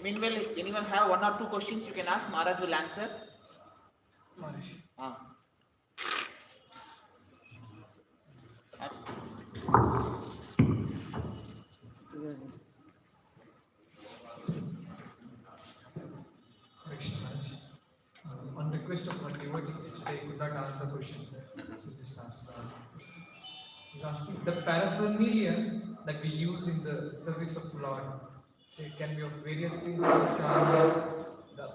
Meanwhile, if anyone have one or two questions, you can ask. Maharaj will answer. Ask. On request of one devotee, yesterday could not answer the question. So just asked this question. He's asking the paraphernalia that we use in the service of Lord. It can be of various things, the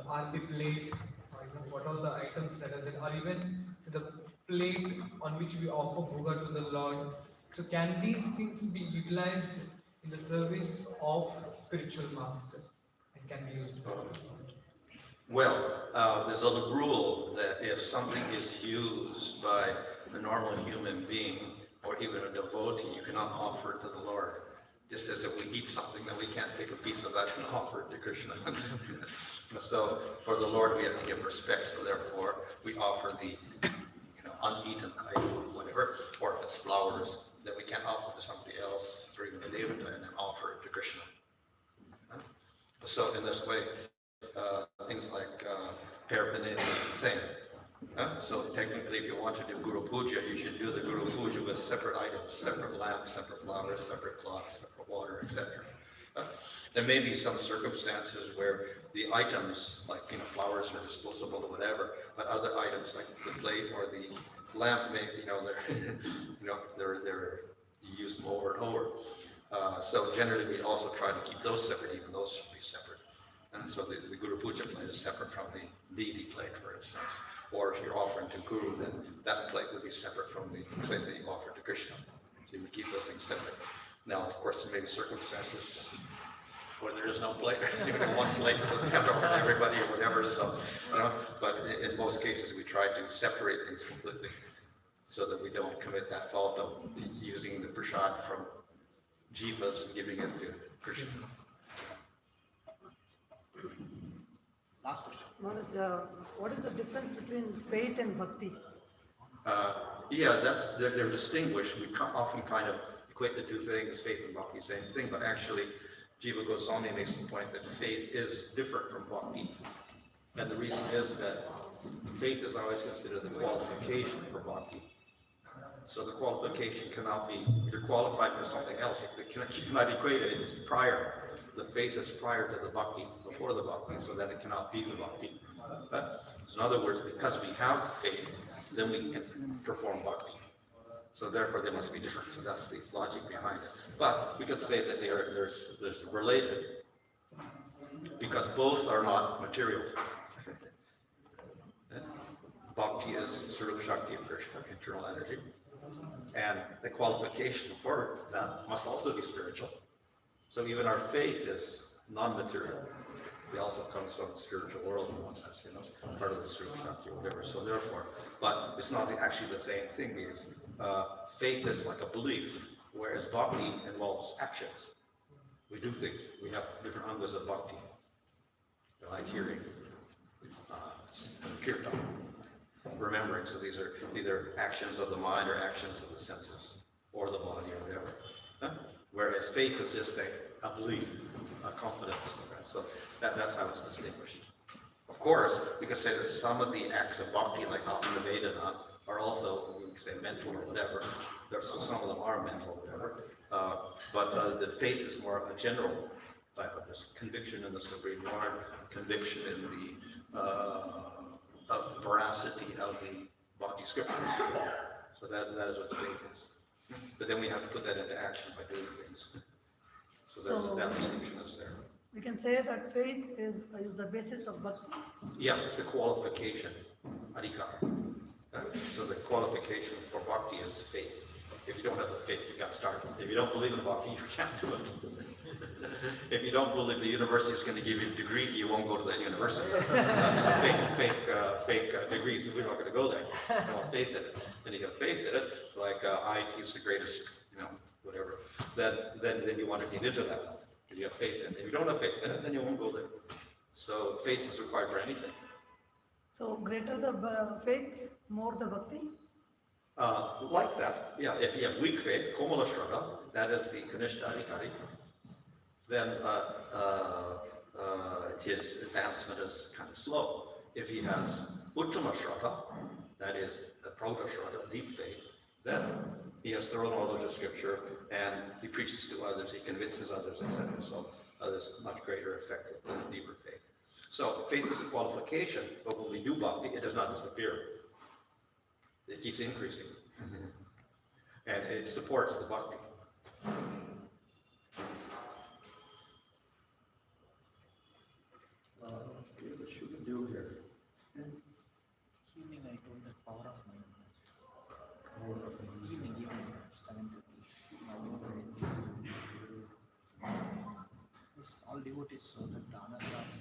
arti plate, or what all the items that are there, or even the plate on which we offer bhoga to the Lord. So can these things be utilized in the service of spiritual master and can be used for the Lord? Well, there's a rule that if something is used by a normal human being or even a devotee, you cannot offer it to the Lord. Just as if we eat something, then we can't take a piece of that and offer it to Krishna. So for the Lord, we have to give respect. So therefore, we offer the uneaten item or whatever, or if it's flowers that we can't offer to somebody else during the Devata and then offer it to Krishna. So in this way, things like paraphernalia is the same. So technically, if you want to do Guru Puja, you should do the Guru Puja with separate items, separate lamps, separate flowers, separate cloths, separate water, etc. There may be some circumstances where the items, like flowers are disposable or whatever, but other items like the plate or the lamp, maybe they're used over and over. So generally, we also try to keep those separate, even those should be separate. And so the Guru Puja plate is separate from the deity plate, for instance. Or if you're offering to Guru, then that plate would be separate from the plate that you offer to Krishna. So you would keep those things separate. Now, of course, there may be circumstances where there is no plate, there's even one plate, so they have to offer to everybody or whatever. So, but in most cases, we try to separate things completely so that we don't commit that fault of using the prasad from jivas and giving it to Krishna. Last question. What is the difference between faith and bhakti? They're distinguished. We often kind of equate the two things, faith and bhakti, same thing, but actually Jiva Goswami makes the point that faith is different from bhakti. And the reason is that faith is always considered the qualification for bhakti. So the qualification cannot be, if you're qualified for something else, you cannot equate it, it's prior. The faith is prior to the bhakti, before the bhakti, so that it cannot be the bhakti. So in other words, because we have faith, then we can perform bhakti. So therefore they must be different. So that's the logic behind it. But we could say that they're related, because both are not material. Bhakti is Swarup Shakti of Krishna, internal energy. And the qualification for that must also be spiritual. So even our faith is non-material. It also comes from the spiritual world in one sense, part of the Swarup Shakti or whatever. So therefore, but it's not actually the same thing, because faith is like a belief, whereas bhakti involves actions. We do things. We have different angas of bhakti, like hearing, kirtan, remembering. So these are either actions of the mind or actions of the senses, or the body or whatever. Whereas faith is just a belief, a confidence. So that's how it's distinguished. Of course, we can say that some of the acts of bhakti, like Atma-Nivedana, are also, we can say, mental or whatever. So some of them are mental or whatever. But the faith is more of a general type of this conviction in the Supreme Lord, conviction in the veracity of the bhakti scriptures. So that is what faith is. But then we have to put that into action by doing things. So that distinction is there. We can say that faith is the basis of bhakti. Yeah, it's the qualification, adhikar. So the qualification for bhakti is faith. If you don't have the faith, you can't start. If you don't believe in bhakti, you can't do it. If you don't believe the university is going to give you a degree, you won't go to that university. Fake degrees. We're not going to go there. You don't have faith in it. Then you have faith in it, like IIT is the greatest, whatever. Then you want to get into that because you have faith in it. If you don't have faith in it, then you won't go there. So faith is required for anything. So greater the faith, more the bhakti? Like that, yeah. If you have weak faith, Komala Shraddha, that is the Kanishta Adhikari, then his advancement is kind of slow. If he has Uttama Shraddha, that is a Prodha Shraddha, deep faith, then he has thorough knowledge of scripture and he preaches to others, he convinces others, etc. So there's much greater effect with the deeper faith. So faith is a qualification, but when we do bhakti, it does not disappear. It keeps increasing. And it supports the bhakti. What should we do here? Evening, I told the power of mind. Evening, 7:30. This all devotees so that Dana class.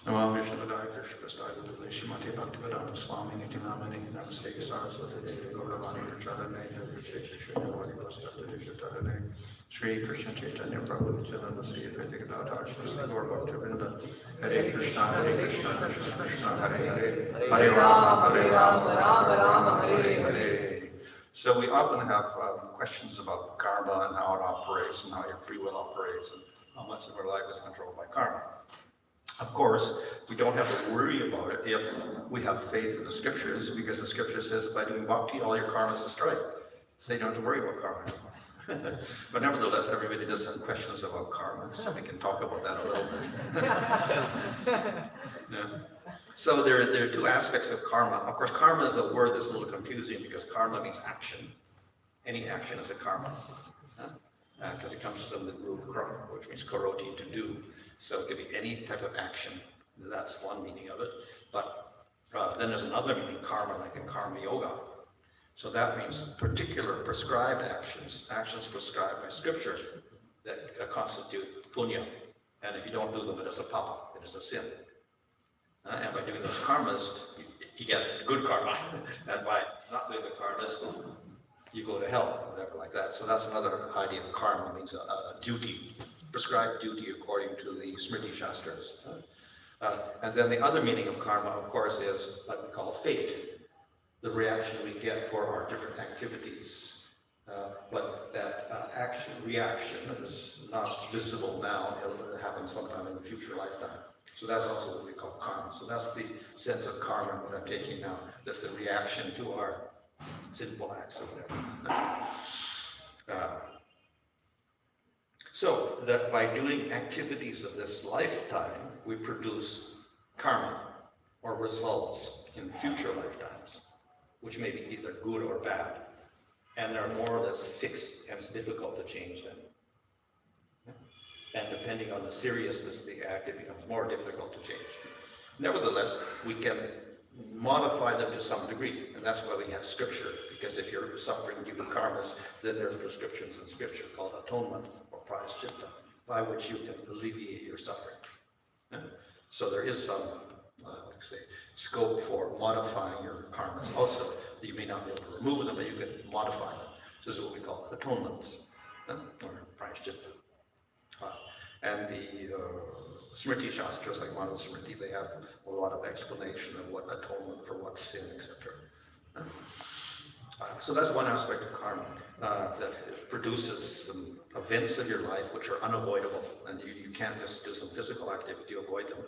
Namo Vishnavadaya Krishna Prasthaya Shrimati Bhaktivedanta Swami Niti Namani Namaste Saraswati Devi Gauravani Prachadane Nirvishesha Shunyavadi Prasthaya Shatadane Shri Krishna Chaitanya Prabhu Nityananda Sri Advaita Gadadhar Sri Gaur Bhaktivedanta Hare Krishna Krishna Krishna Hare Hare Hare Rama Rama Rama Hare Hare. So we often have questions about karma and how it operates and how your free will operates and how much of our life is controlled by karma. Of course, we don't have to worry about it if we have faith in the scriptures, because the scripture says by doing bhakti, all your karma is destroyed. So you don't have to worry about karma anymore. But nevertheless, everybody does have questions about karma, so we can talk about that a little bit. Yeah. So there are two aspects of karma. Of course, karma is a word that's a little confusing because karma means action. Any action is a karma. Because it comes from the root kara, which means karoti, to do. So it could be any type of action. That's one meaning of it. But then there's another meaning, karma, like in karma yoga. So that means particular prescribed actions, actions prescribed by scripture that constitute punya. And if you don't do them, it is a papa, it is a sin. And by doing those karmas, you get good karma. And by not doing the karmas, you go to hell, or whatever like that. So that's another idea of karma, means a duty, prescribed duty according to the Smriti Shastras. And then the other meaning of karma, of course, is what we call fate, the reaction we get for our different activities. But that reaction is not visible now, it'll happen sometime in the future lifetime. So that's also what we call karma. So that's the sense of karma that I'm taking now. That's the reaction to our sinful acts or whatever. So that by doing activities of this lifetime, we produce karma or results in future lifetimes, which may be either good or bad. And they're more or less fixed, and it's difficult to change them. And depending on the seriousness of the act, it becomes more difficult to change. Nevertheless, we can modify them to some degree, and that's why we have scripture, because if you're suffering due to karmas, then there's prescriptions in scripture called atonement or prayaschitta, by which you can alleviate your suffering. So there is some, scope for modifying your karmas. Also, you may not be able to remove them, but you can modify them. This is what we call atonements, or prayaschitta. And the Smriti Shastras, like Manu Smriti, they have a lot of explanation of what atonement for what sin, etc. So that's one aspect of karma, that produces some events of your life which are unavoidable, and you can't just do some physical activity to avoid them.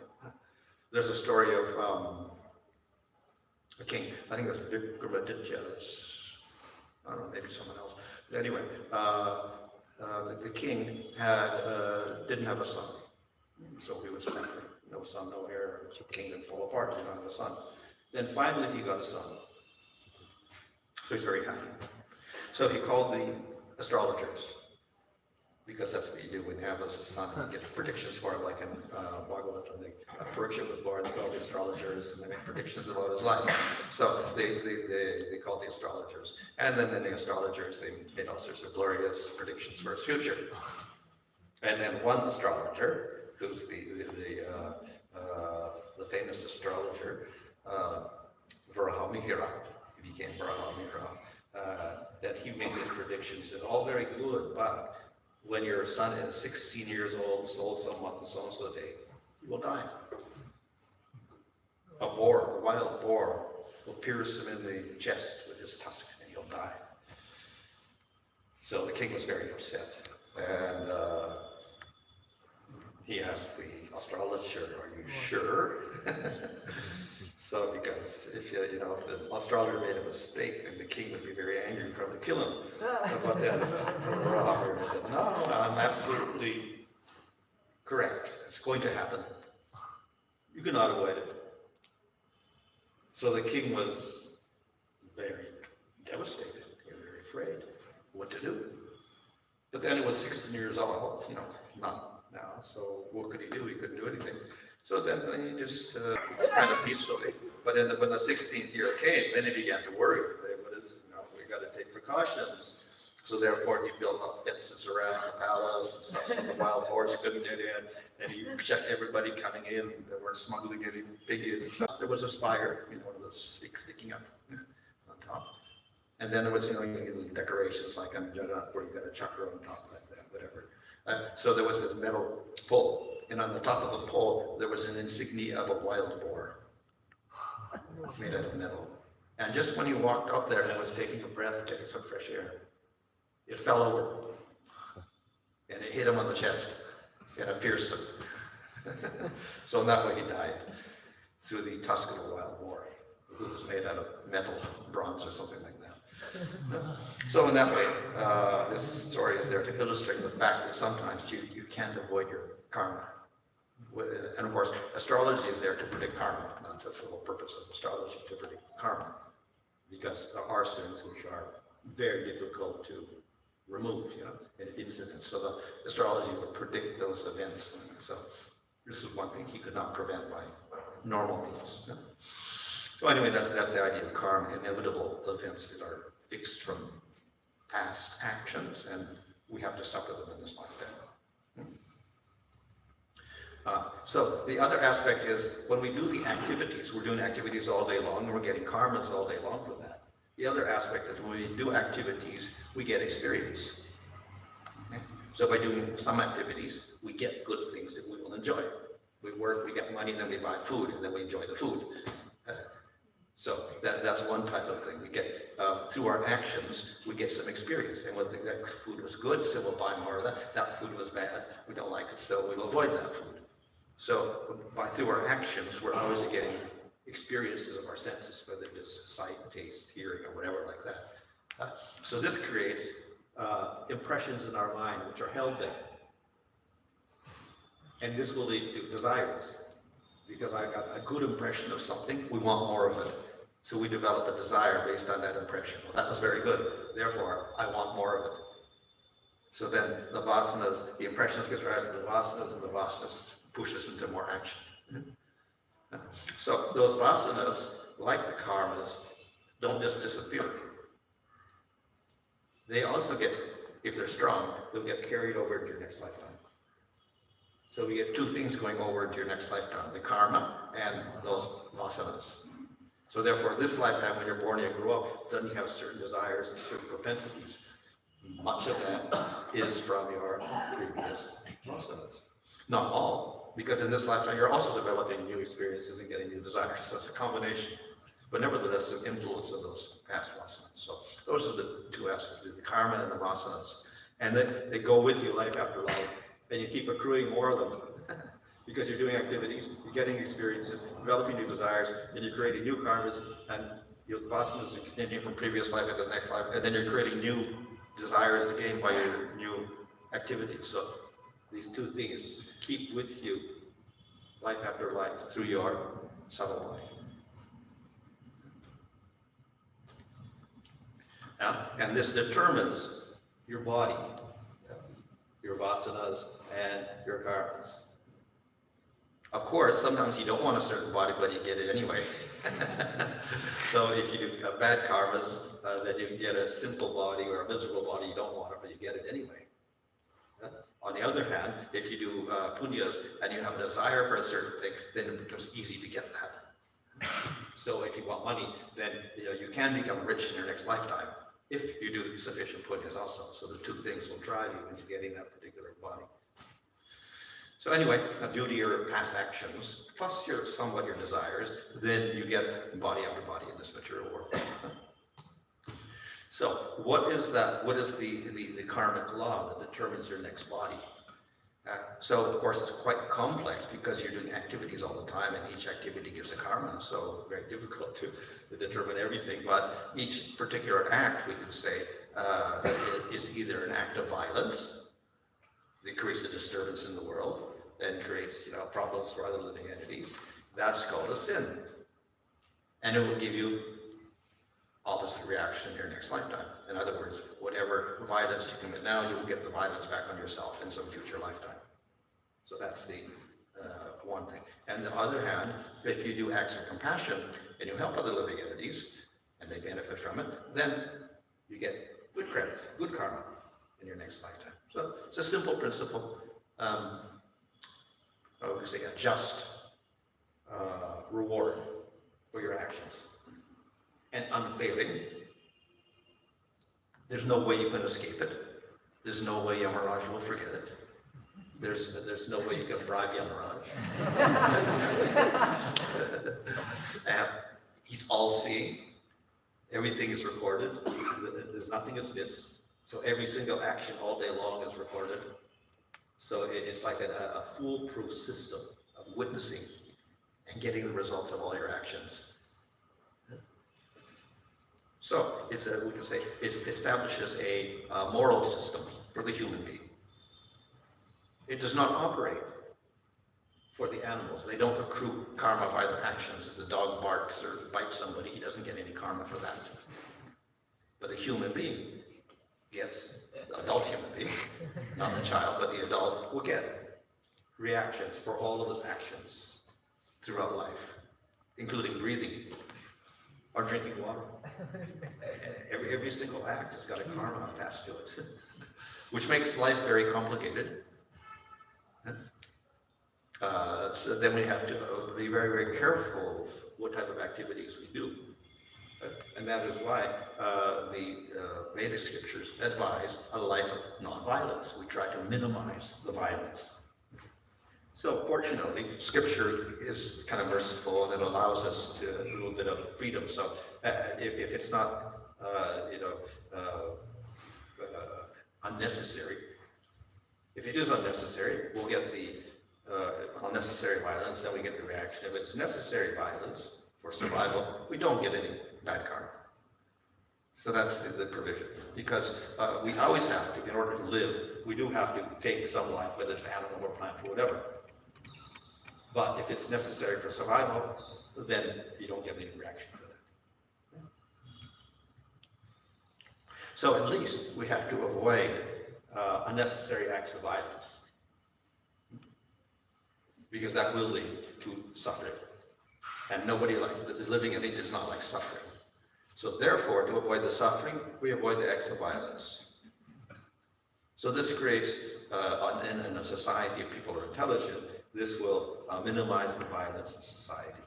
There's a story of a king, I think that's Vikramaditya's, I don't know, maybe someone else. But anyway, the king didn't have a son. So he was suffering. No son, no heir, kingdom fall apart, he didn't have a son. Then finally he got a son. So he's very happy. So he called the astrologers, because that's what you do when you have a son, you get predictions for him, like in Bhagavatam, Pariksha was born, they called the astrologers, and they make predictions about his life. So they called the astrologers. And then the astrologers, they made all sorts of glorious predictions for his future. And then one astrologer, who's the famous astrologer, Varahamihira, he became Varahamihira, that he made his predictions, and all very good, but when your son is 16 years old, so month, and so day, he will die. A wild boar, will pierce him in the chest with his tusk, and he'll die. So the king was very upset, and he asked the astrologer, "Are you sure?" So, because if if the astrologer made a mistake, then the king would be very angry and probably kill him. But then Rahara said, "No, I'm absolutely correct. It's going to happen. You cannot avoid it." So the king was very devastated, very afraid what to do. But then he was 16 years old, not now. So what could he do? He couldn't do anything. So then he just kind of peacefully. But when the 16th year came, then he began to worry. We got to take precautions. So therefore, he built up fences around the palace and stuff, so the wild boars couldn't get in. And he checked everybody coming in that weren't smuggling any pig in. There was a spire, one of those sticks sticking up on top. And then there was, little decorations like on Jagannath, where you got a chakra on top like that, whatever. So there was this metal pole, and on the top of the pole, there was an insignia of a wild boar made out of metal. And just when he walked up there and was taking a breath, getting some fresh air, it fell over, and it hit him on the chest, and it pierced him. So in that way he died, through the tusk of a wild boar, who was made out of metal, bronze or something like that. So in that way, this story is there to illustrate the fact that sometimes you can't avoid your karma. And of course, astrology is there to predict karma. That's the whole purpose of astrology, to predict karma. Because there are things which are very difficult to remove, in incidents. So the astrology would predict those events. So this is one thing he could not prevent by normal means. So anyway, that's the idea of karma, inevitable events that are fixed from past actions, and we have to suffer them in this lifetime. So the other aspect is when we do the activities, we're doing activities all day long, and we're getting karmas all day long for that. The other aspect is when we do activities, we get experience. Okay? So by doing some activities, we get good things that we will enjoy. We work, we get money, then we buy food, and then we enjoy the food. So that's one type of thing. We get, through our actions, we get some experience. And we'll think that food was good, so we'll buy more of that. That food was bad, we don't like it, so we'll avoid that food. So through our actions, we're always getting experiences of our senses, whether it is sight, taste, hearing, or whatever like that. So this creates impressions in our mind which are held there. And this will lead to desires. Because I got a good impression of something, we want more of it. So we develop a desire based on that impression. Well, that was very good, therefore I want more of it. So then the vasanas, the impressions gives rise to the vasanas, and the vasanas pushes into more action. So those vasanas, like the karmas, don't just disappear. They also get, if they're strong, they'll get carried over into your next lifetime. So we get two things going over into your next lifetime, the karma and those vasanas. So therefore, this lifetime, when you're born and you grow up, then you have certain desires and certain propensities. Much of that is from your previous vasanas. Not all, because in this lifetime, you're also developing new experiences and getting new desires. That's a combination. But nevertheless, the influence of those past vasanas. So those are the two aspects, the karma and the vasanas. And they go with you life after life. And you keep accruing more of them because you're doing activities, you're getting experiences, developing new desires, and you're creating new karmas, and the vasanas are continuing from previous life into the next life, and then you're creating new desires again by your new activities. So these two things keep with you life after life through your subtle body. And this determines your body, your vasanas, and your karmas. Of course, sometimes you don't want a certain body, but you get it anyway. So if you do bad karmas, then you get a sinful body or a miserable body, you don't want it, but you get it anyway. On the other hand, if you do punyas and you have a desire for a certain thing, then it becomes easy to get that. So if you want money, then you can become rich in your next lifetime if you do sufficient punyas also. So the two things will drive you into getting that particular body. So anyway, due to your past actions, plus somewhat your desires, then you get body after body in this material world. So what is that? What is the karmic law that determines your next body? So of course it's quite complex because you're doing activities all the time and each activity gives a karma, so very difficult to determine everything. But each particular act, we can say, is either an act of violence that creates a disturbance in the world and creates problems for other living entities. That's called a sin. And it will give you opposite reaction in your next lifetime. In other words, whatever violence you commit now, you will get the violence back on yourself in some future lifetime. So that's the one thing. And the other hand, if you do acts of compassion and you help other living entities and they benefit from it, then you get good credit, good karma in your next lifetime. So it's a simple principle. I would say a just reward for your actions. And unfailing. There's no way you can escape it. There's no way Yamaraj will forget it. There's no way you can bribe Yamaraj. And he's all-seeing. Everything is recorded. There's nothing is missed. So every single action all day long is recorded. So it's like a foolproof system of witnessing and getting the results of all your actions. So we can say it establishes a moral system for the human being. It does not operate for the animals. They don't accrue karma by their actions. If the dog barks or bites somebody, he doesn't get any karma for that. But the human being gets, the adult human being, not the child, but the adult will get reactions for all of his actions throughout life, including breathing or drinking water. Every single act has got a karma attached to it, which makes life very complicated. So then we have to be very, very careful of what type of activities we do. And that is why the Vedic scriptures advise a life of non-violence. We try to minimize the violence. So fortunately, scripture is kind of merciful and it allows us to a little bit of freedom. So if it's not, unnecessary, if it is unnecessary, we'll get the unnecessary violence, then we get the reaction. If it's necessary violence for survival, we don't get any bad karma. So that's the provision. Because we always have to, in order to live, we do have to take some life, whether it's animal or plant or whatever. But if it's necessary for survival, then you don't get any reaction for that. So at least we have to avoid unnecessary acts of violence, because that will lead to suffering. And nobody the living entity does not like suffering. So therefore, to avoid the suffering, we avoid the acts of violence. So this creates, in a society of people who are intelligent, this will minimize the violence in society.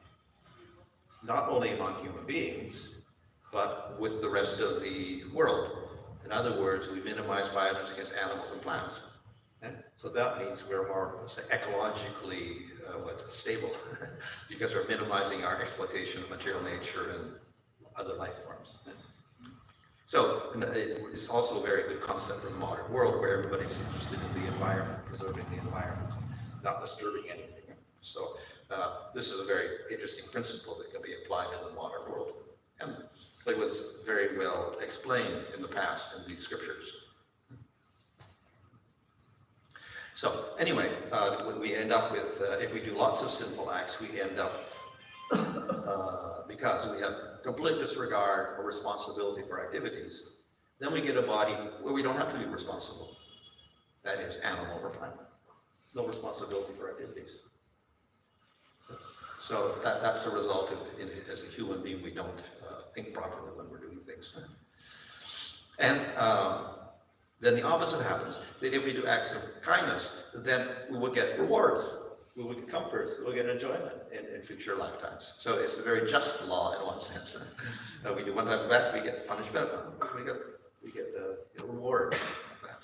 Not only among human beings, but with the rest of the world. In other words, we minimize violence against animals and plants. Okay? So that means we're more, let's say, ecologically stable, because we're minimizing our exploitation of material nature and other life forms. So it's also a very good concept for the modern world, where everybody's interested in the environment, preserving the environment, not disturbing anything. So this is a very interesting principle that can be applied in the modern world. And it was very well explained in the past in the scriptures. So anyway, we end up with, if we do lots of sinful acts, we end up, because we have complete disregard or responsibility for activities, then we get a body where we don't have to be responsible. That is, animal or plant. No responsibility for activities. So that's the result of, as a human being, we don't think properly when we're doing things. And then the opposite happens. That if we do acts of kindness, then we will get rewards, we will get comforts, we will get enjoyment in future lifetimes. So it's a very just law in one sense. We do one type of act, we get punishment, we get the reward of that.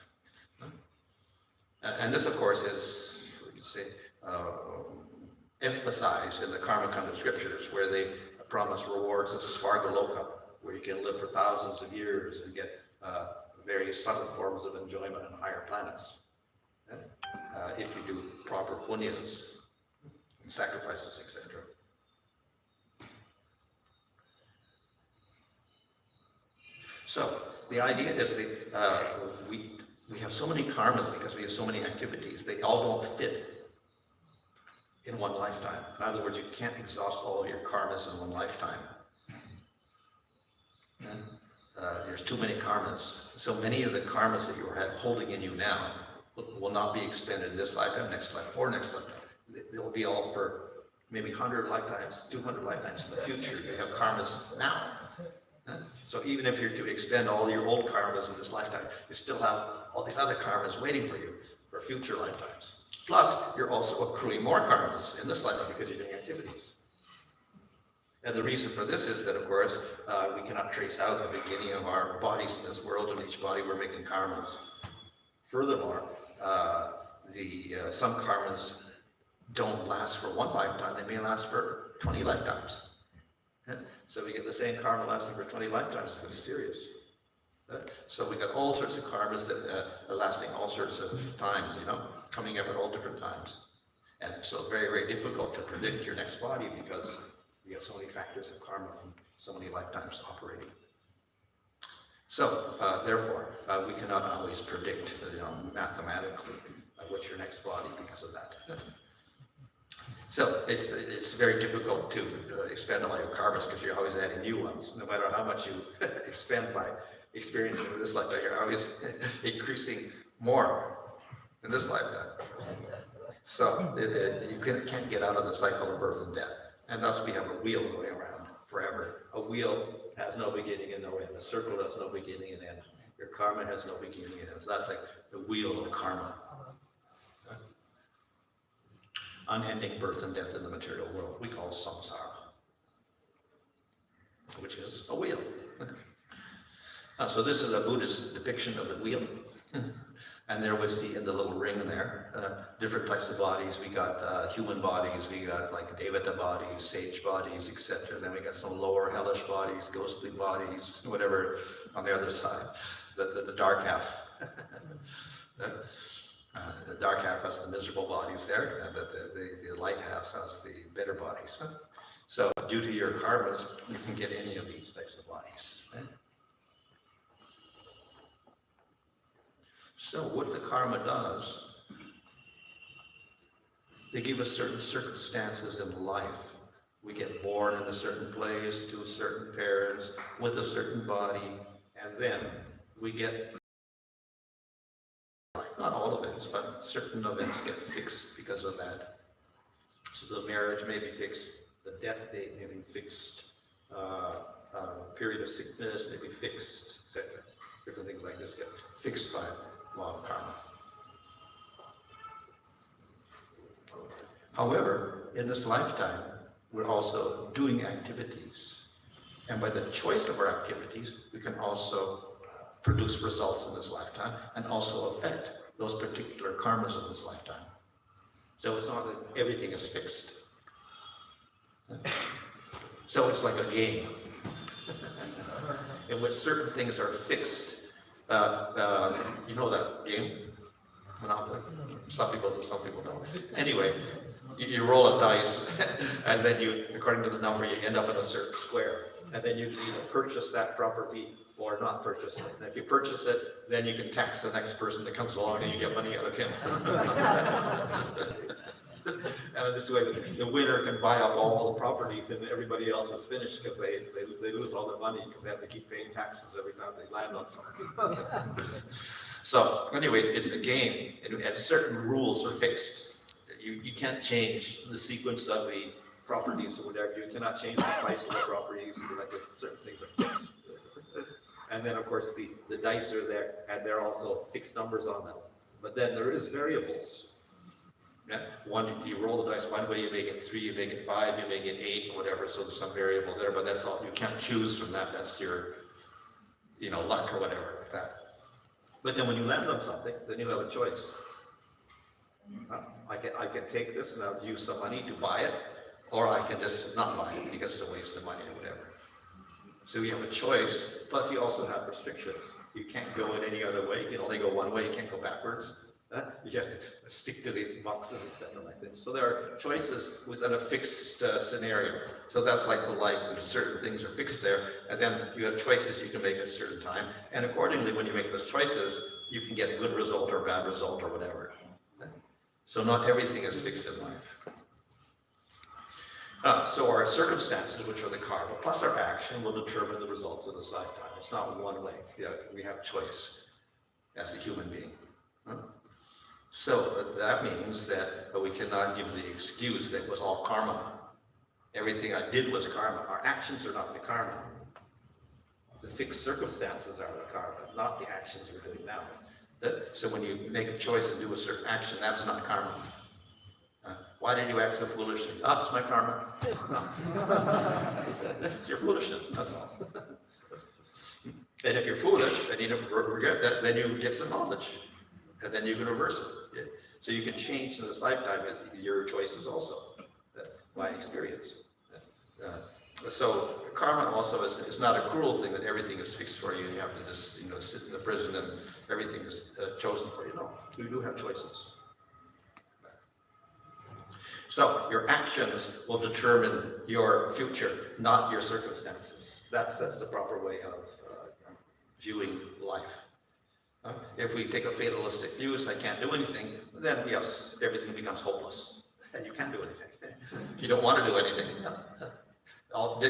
And this, of course, is, we could say, emphasized in the Karma Kanda scriptures, where they promise rewards of Svargaloka, where you can live for thousands of years and get various subtle forms of enjoyment on higher planets, if you do proper punyas and sacrifices, etc. So the idea is that we have so many karmas because we have so many activities. They all don't fit in one lifetime. In other words, you can't exhaust all of your karmas in one lifetime. There's too many karmas. So many of the karmas that you're holding in you now will not be expended in this lifetime, next lifetime, or next lifetime. They'll be all for maybe 100 lifetimes, 200 lifetimes in the future. You have karmas now. So even if you're to expend all your old karmas in this lifetime, you still have all these other karmas waiting for you for future lifetimes. Plus, you're also accruing more karmas in this lifetime because you're doing activities. And the reason for this is that, of course, we cannot trace out the beginning of our bodies in this world, and each body we're making karmas. Furthermore, some karmas don't last for one lifetime, they may last for 20 lifetimes. So we get the same karma lasting for 20 lifetimes. It's pretty serious. So we got all sorts of karmas that are lasting all sorts of times, coming up at all different times. And so very, very difficult to predict your next body because you got so many factors of karma from so many lifetimes operating. So therefore, we cannot always predict, mathematically what's your next body because of that. So it's very difficult to expend all your karmas because you're always adding new ones. No matter how much you expend by experiencing this lifetime, you're always increasing more in this lifetime. So you can't get out of the cycle of birth and death. And thus we have a wheel going around forever. A wheel has no beginning and no end. A circle has no beginning and end. Your karma has no beginning and end. So that's like the wheel of karma. Unending birth and death in the material world we call samsara, which is a wheel. So this is a Buddhist depiction of the wheel. And there we see in the little ring there, different types of bodies. We got human bodies, we got like Devata bodies, sage bodies, etc. Then we got some lower hellish bodies, ghostly bodies, whatever on the other side, the dark half. The dark half has the miserable bodies there, and the light half has the better bodies. So due to your karmas, you can get any of these types of bodies. So what the karma does, they give us certain circumstances in life. We get born in a certain place, to certain parents, with a certain body, and then we get, not all events, but certain events get fixed because of that. So the marriage may be fixed, the death date may be fixed, period of sickness may be fixed, etc. Different things like this get fixed by law of karma. However, in this lifetime, we're also doing activities. And by the choice of our activities, we can also produce results in this lifetime and also affect those particular karmas of this lifetime. So it's not that everything is fixed. So it's like a game in which certain things are fixed. You know that game? Monopoly? Some people do, some people don't. Anyway, you roll a dice, and then you, according to the number, you end up in a certain square. And then you can either purchase that property or not purchase it. And if you purchase it, then you can tax the next person that comes along and you get money out of him. And this way, the winner can buy up all the properties and everybody else is finished because they lose all their money because they have to keep paying taxes every time they land on something. So anyway, it's a game, and certain rules are fixed. You can't change the sequence of the properties or whatever. You cannot change the price of the properties. Like certain things are fixed. And then, of course, the dice are there, and they're also fixed numbers on them. But then there is variables. Yeah? One, you roll the dice one way, you make it 3, you make it 5, you make it 8, whatever, so there's some variable there, but that's all, you can't choose from that, that's your, luck or whatever like that. But then when you land on something, then you have a choice. I can take this and I'll use some money to buy it, or I can just not buy it because it's a waste of money or whatever. So you have a choice, plus you also have restrictions. You can't go in any other way, you can only go one way, you can't go backwards. You have to stick to the boxes, etc. like this. So there are choices within a fixed scenario. So that's like the life, there's certain things are fixed there, and then you have choices you can make at a certain time, and accordingly when you make those choices, you can get a good result or a bad result or whatever. So not everything is fixed in life. So our circumstances, which are the karma, plus our action will determine the results of this lifetime. It's not one way. We have choice as a human being. So that means that we cannot give the excuse that it was all karma. Everything I did was karma. Our actions are not the karma. The fixed circumstances are the karma, not the actions we're doing now. So when you make a choice and do a certain action, that's not karma. Why did you act so foolishly? It's my karma. It's your foolishness, that's all. And if you're foolish and you don't regret that, then you get some knowledge. And then you can reverse it. So you can change in this lifetime your choices also, by experience. So karma also is not a cruel thing that everything is fixed for you and you have to just sit in the prison and everything is chosen for you. No, you do have choices. So your actions will determine your future, not your circumstances. That's the proper way of viewing life. If we take a fatalistic view, so I can't do anything, then yes, everything becomes hopeless, and you can't do anything. If you don't want to do anything,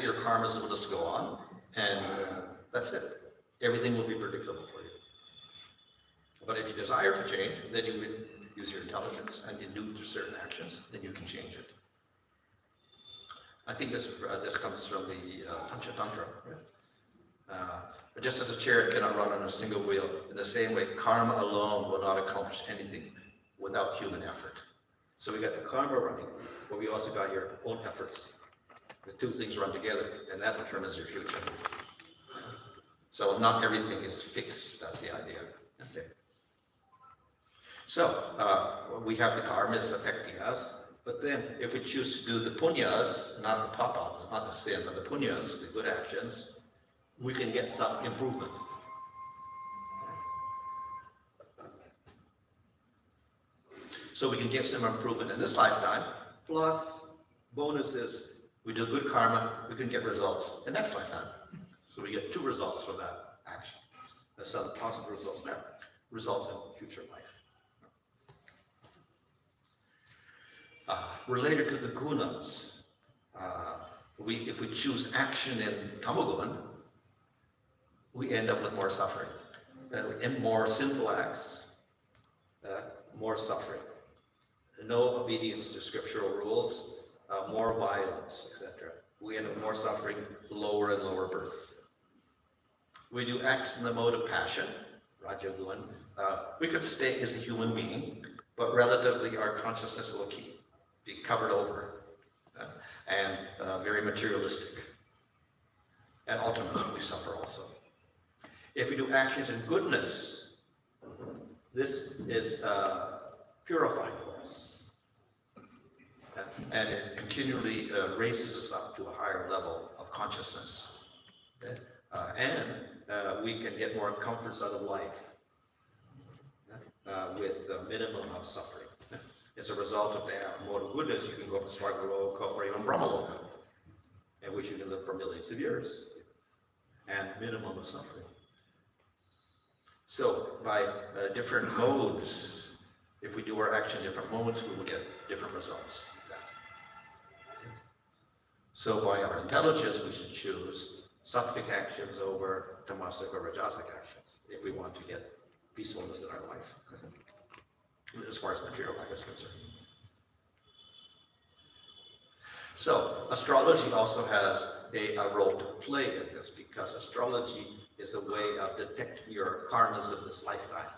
your karmas will just go on, and that's it. Everything will be predictable for you. But if you desire to change, then you would use your intelligence and you do certain actions, then you can change it. I think this comes from the Panchatantra. Just as a chariot cannot run on a single wheel, in the same way, karma alone will not accomplish anything without human effort. So we got the karma running, but we also got your own efforts. The two things run together, and that determines your future. So not everything is fixed, that's the idea. Okay. So we have the karmas affecting us, but then if we choose to do the punyas, not the papas, not the sin, but the punyas, the good actions, we can get some improvement. So we can get some improvement in this lifetime, plus bonus is we do good karma, we can get results in next lifetime. So we get 2 results for that action. There's some positive results there, results in future life. Related to the gunas, if we choose action in tamagun, we end up with more suffering. And more sinful acts, more suffering. No obedience to scriptural rules, more violence, etc. We end up with more suffering, lower and lower birth. We do acts in the mode of passion, Rajagun. We could stay as a human being, but relatively our consciousness will be covered over and very materialistic. And ultimately we suffer also. If we do actions in goodness, this is purifying for us. And it continually raises us up to a higher level of consciousness. And we can get more comforts out of life with a minimum of suffering. As a result of that mode of goodness, you can go to Svargaloka or even Brahmaloka, in which you can live for millions of years, and minimum of suffering. So by different modes, if we do our action in different modes, we will get different results. So by our intelligence, we should choose sattvic actions over tamasic or rajasic actions, if we want to get peacefulness in our life, as far as material life is concerned. So astrology also has a role to play in this, because astrology is a way of detecting your karmas of this lifetime.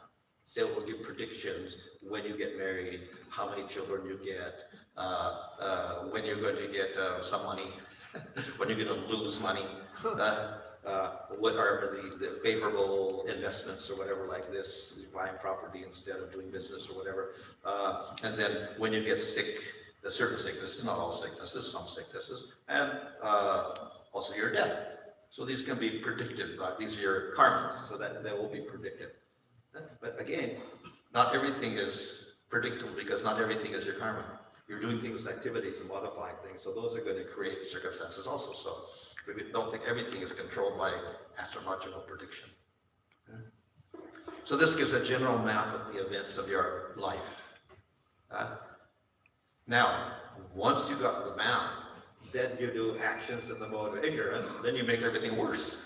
So it will give predictions when you get married, how many children you get, when you're going to get some money, when you're going to lose money, what are the favorable investments or whatever like this, buying property instead of doing business or whatever. And then when you get sick, the certain sicknesses, not all sicknesses, some sicknesses, and also your death. So these can be predicted, these are your karmas, so that they will be predicted. But again, not everything is predictable, because not everything is your karma. You're doing things, activities, and modifying things, so those are going to create circumstances also. So we don't think everything is controlled by astrological prediction. So this gives a general map of the events of your life. Now, once you got the map, then you do actions in the mode of ignorance, then you make everything worse.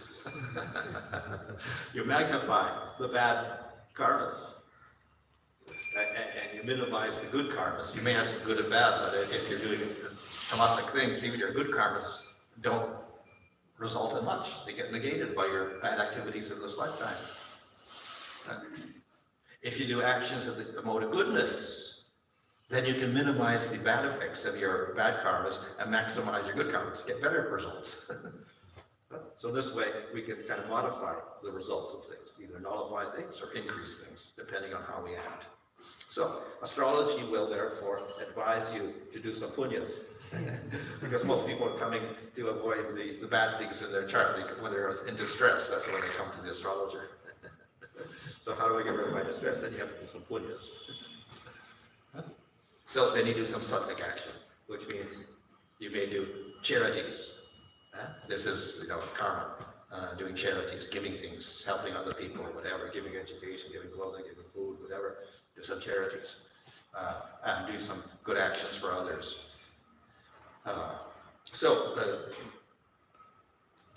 You magnify the bad karmas, and you minimize the good karmas. You may have some good and bad, but if you're doing tamasic things, even your good karmas don't result in much. They get negated by your bad activities of this lifetime. If you do actions of the mode of goodness, then you can minimize the bad effects of your bad karmas and maximize your good karmas, get better results. So this way, we can kind of modify the results of things, either nullify things or increase things, depending on how we act. So astrology will therefore advise you to do some punyas, because most people are coming to avoid the bad things in their chart. When they're in distress, that's when they come to the astrologer. So how do I get rid of my distress? Then you have to do some punyas. So then you do some sattvic action, which means you may do charities. This is, karma, doing charities, giving things, helping other people, whatever, giving education, giving clothing, giving food, whatever. Do some charities, and do some good actions for others. So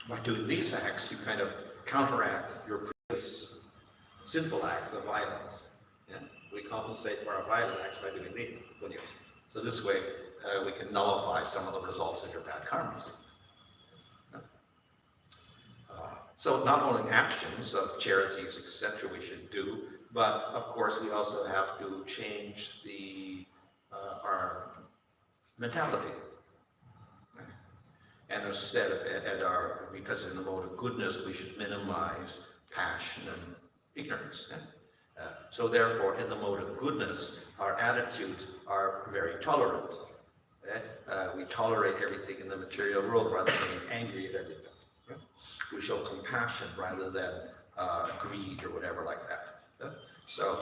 by doing these acts, you kind of counteract your previous sinful acts of violence. Yeah? We compensate for our violent acts by doing these punyas. So this way, we can nullify some of the results of your bad karmas. So not only actions of charities, etc., we should do, but of course we also have to change our mentality. And instead of because in the mode of goodness we should minimize passion and ignorance. So therefore, in the mode of goodness, our attitudes are very tolerant. We tolerate everything in the material world rather than being angry at everything. We show compassion rather than greed or whatever like that. So,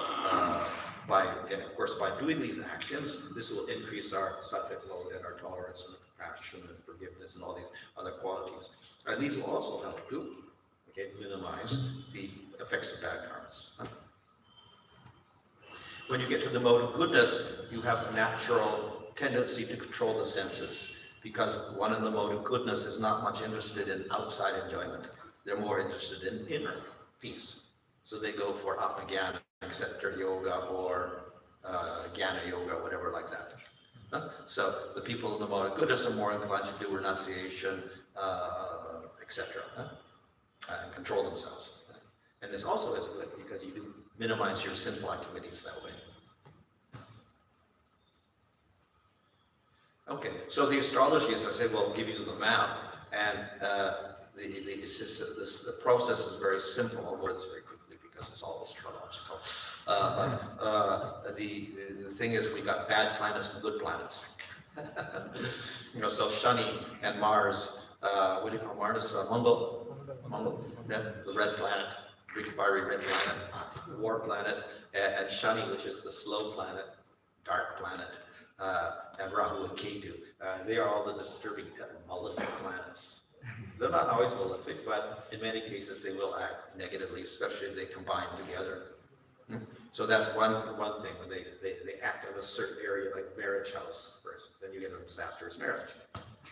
and of course, by doing these actions, this will increase our sattvic mode and our tolerance and compassion and forgiveness and all these other qualities. And these will also help to minimize the effects of bad karmas. When you get to the mode of goodness, you have a natural tendency to control the senses, because one in the mode of goodness is not much interested in outside enjoyment. They're more interested in inner peace. So they go for apagana, etc., yoga, or jnana yoga, whatever like that. So the people in the mode of goodness are more inclined to do renunciation, etc., and control themselves. And this also is good because you do minimize your sinful activities that way. Okay, so the astrology, as I said, will give you the map, and the process is very simple. I'll go this very quickly because it's all astrological. But the thing is, we got bad planets and good planets. So Shani and Mars, what do you call Mars? Mongol, yeah, the red planet, big fiery red planet, war planet, and Shani, which is the slow planet, dark planet. And Rahu and Ketu, they are all the disturbing malefic planets. They're not always malefic, but in many cases they will act negatively, especially if they combine together. So that's one thing, when they act in a certain area like marriage house first, then you get a disastrous marriage.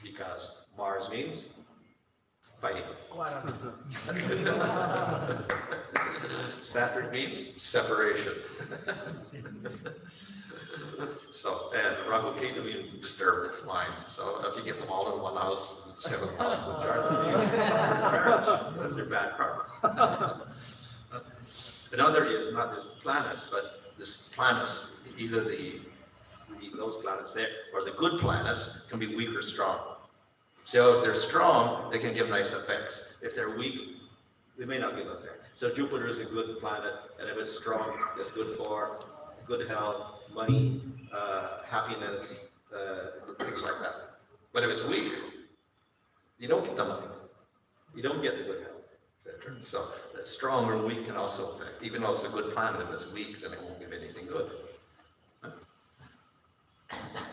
Because Mars means fighting. Saturn means separation. So, and Rahu Ketu means disturbed mind. So if you get them all in one house, 7th house of marriage, that's your bad karma. Another is not just the planets, but this planets, either those planets there or the good planets can be weak or strong. So if they're strong, they can give nice effects. If they're weak, they may not give effect. So Jupiter is a good planet, and if it's strong, it's good for good health, money, happiness, things like that. But if it's weak, you don't get the money. You don't get the good health, etc. So strong or weak can also affect. Even though it's a good planet, if it's weak, then it won't give anything good.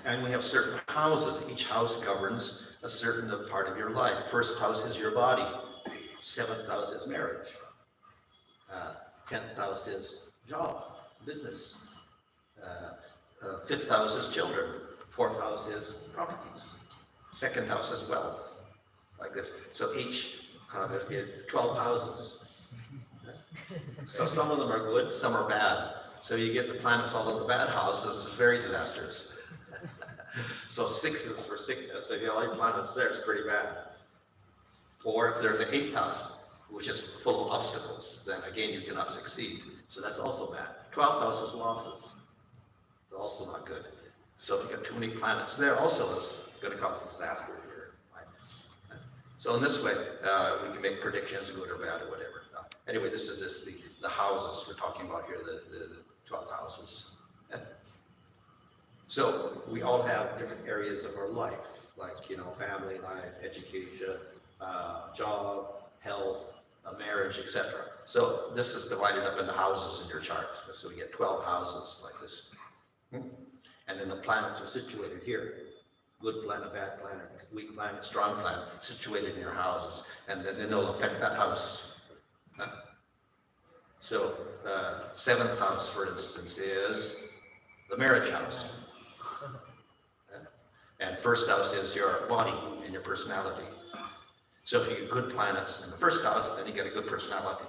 And we have certain houses. Each house governs a certain part of your life. First house is your body. 7th house is marriage. 10th house is job, business. 5th house is children. 4th house is properties. 2nd house is wealth, like this. So each, there's 12 houses. So some of them are good, some are bad. So you get the planets all in the bad houses, it's very disastrous. So 6 is for sickness. So if you have like planets there, it's pretty bad. Or if they're in the 8th house, which is full of obstacles, then again you cannot succeed. So that's also bad. 12th house is losses. It's also not good. So if you got too many planets there, also is going to cause disaster here. Right? So in this way, we can make predictions, good or bad or whatever. Anyway, this is just the houses we're talking about here, the 12 houses. Yeah. So we all have different areas of our life, like, family life, education, job, health, marriage, etc. So this is divided up into houses in your chart. So we get 12 houses like this. And then the planets are situated here. Good planet, bad planet, weak planet, strong planet, situated in your houses. And then they'll affect that house. So 7th house, for instance, is the marriage house. And 1st house is your body and your personality. So if you get good planets in the 1st house, then you get a good personality.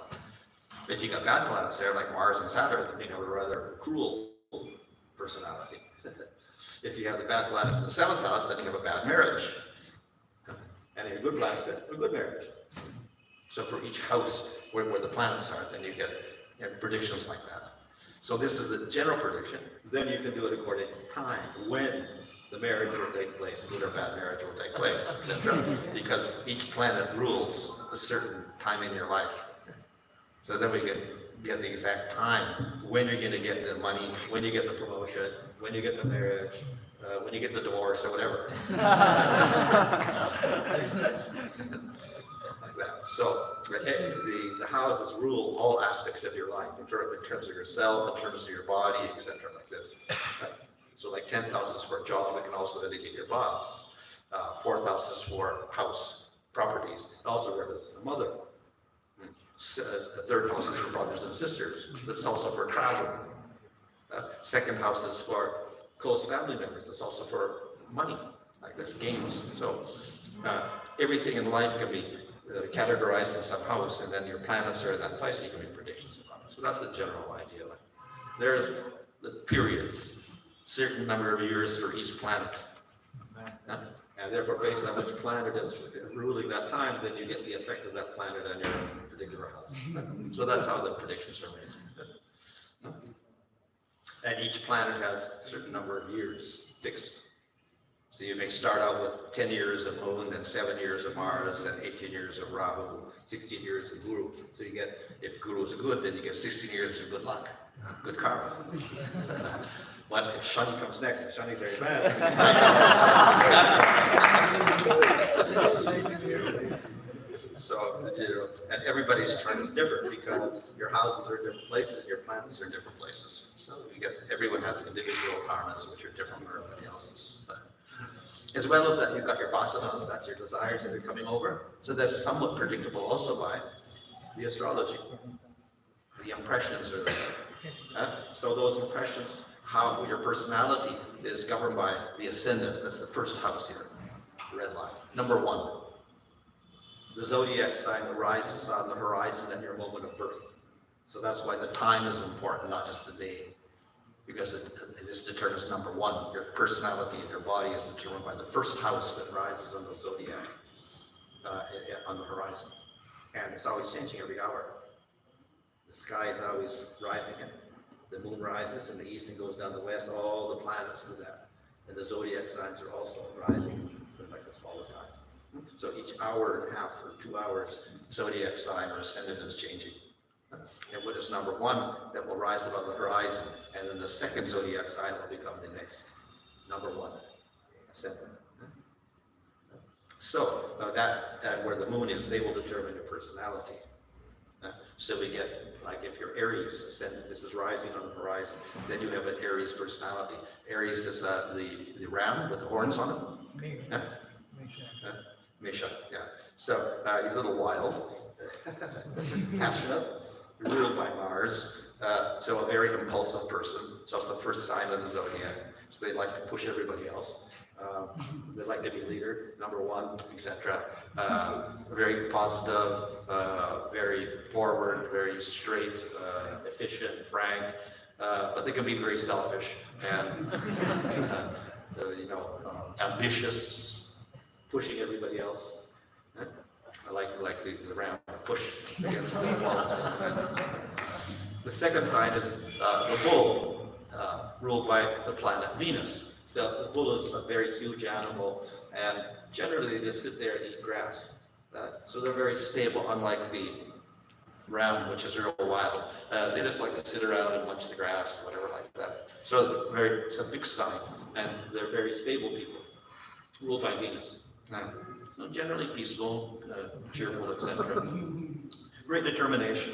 If you got bad planets there, like Mars and Saturn, then you have a rather cruel personality. If you have the bad planets in the 7th house, then you have a bad marriage. And if you have good planets, then a good marriage. So for each house where the planets are, then you get predictions like that. So this is the general prediction. Then you can do it according to time, when the marriage will take place, good or bad marriage will take place, etc. Because each planet rules a certain time in your life. So then we get the exact time when you're going to get the money, when you get the promotion, when you get the marriage, when you get the divorce or whatever. Like that. So the houses rule all aspects of your life, in terms of yourself, in terms of your body, etc. like this. Right? So like 10th house is for a job, it can also indicate your boss. 4th house is for house, properties. It also represents the mother. 3rd house is for brothers and sisters. It's also for travel. 2nd house is for close family members. It's also for money, like this, games. So everything in life can be categorized in some house, and then your planets are in that place, you can make predictions about it. So that's the general idea. There's the periods, certain number of years for each planet. And therefore, based on which planet is ruling that time, then you get the effect of that planet on your particular house. So that's how the predictions are made. And each planet has a certain number of years fixed. So you may start out with 10 years of Moon, then 7 years of Mars, then 18 years of Rahu, 16 years of Guru. So you get, if Guru is good, then you get 16 years of good luck, good karma. But if Shani comes next, if Shani's very bad. So, and everybody's chart is different because your houses are different places, your planets are different places. So everyone has individual karmas which are different from everybody else's. As well as that, you've got your vasanas, that's your desires that are coming over. So that's somewhat predictable also by the astrology. The impressions are there. So those impressions, how your personality is governed by the ascendant. That's the 1st house here, red line. Number 1. The zodiac sign arises on the horizon at your moment of birth. So that's why the time is important, not just the day. Because this determines, number one, your personality and your body is determined by the first house that rises on the zodiac on the horizon. And it's always changing every hour. The sky is always rising. The moon rises in the east and goes down the west. All the planets do that. And the zodiac signs are also rising like this all the time. So each hour and a half or 2 hours, zodiac sign or ascendant is changing. And what is number one that will rise above the horizon, and then the second zodiac sign will become the next number one ascendant. So that where the moon is, they will determine your personality. So we get, like if you're Aries ascendant, this is rising on the horizon, then you have an Aries personality. Aries is the ram with the horns on it. Mesha, yeah. So he's a little wild, passionate, ruled by Mars, so a very impulsive person. So it's the first sign of the zodiac. So they like to push everybody else. They like to be leader, number one, etc. Very positive, very forward, very straight, efficient, frank, but they can be very selfish and ambitious, pushing everybody else. I like the ram push against the walls. The second sign is the bull, ruled by the planet Venus. So the bull is a very huge animal, and generally they just sit there and eat grass. So they're very stable, unlike the ram, which is real wild. They just like to sit around and munch the grass or whatever like that. So it's a fixed sign, and they're very stable people, ruled by Venus. So generally peaceful, cheerful, etc. Great determination.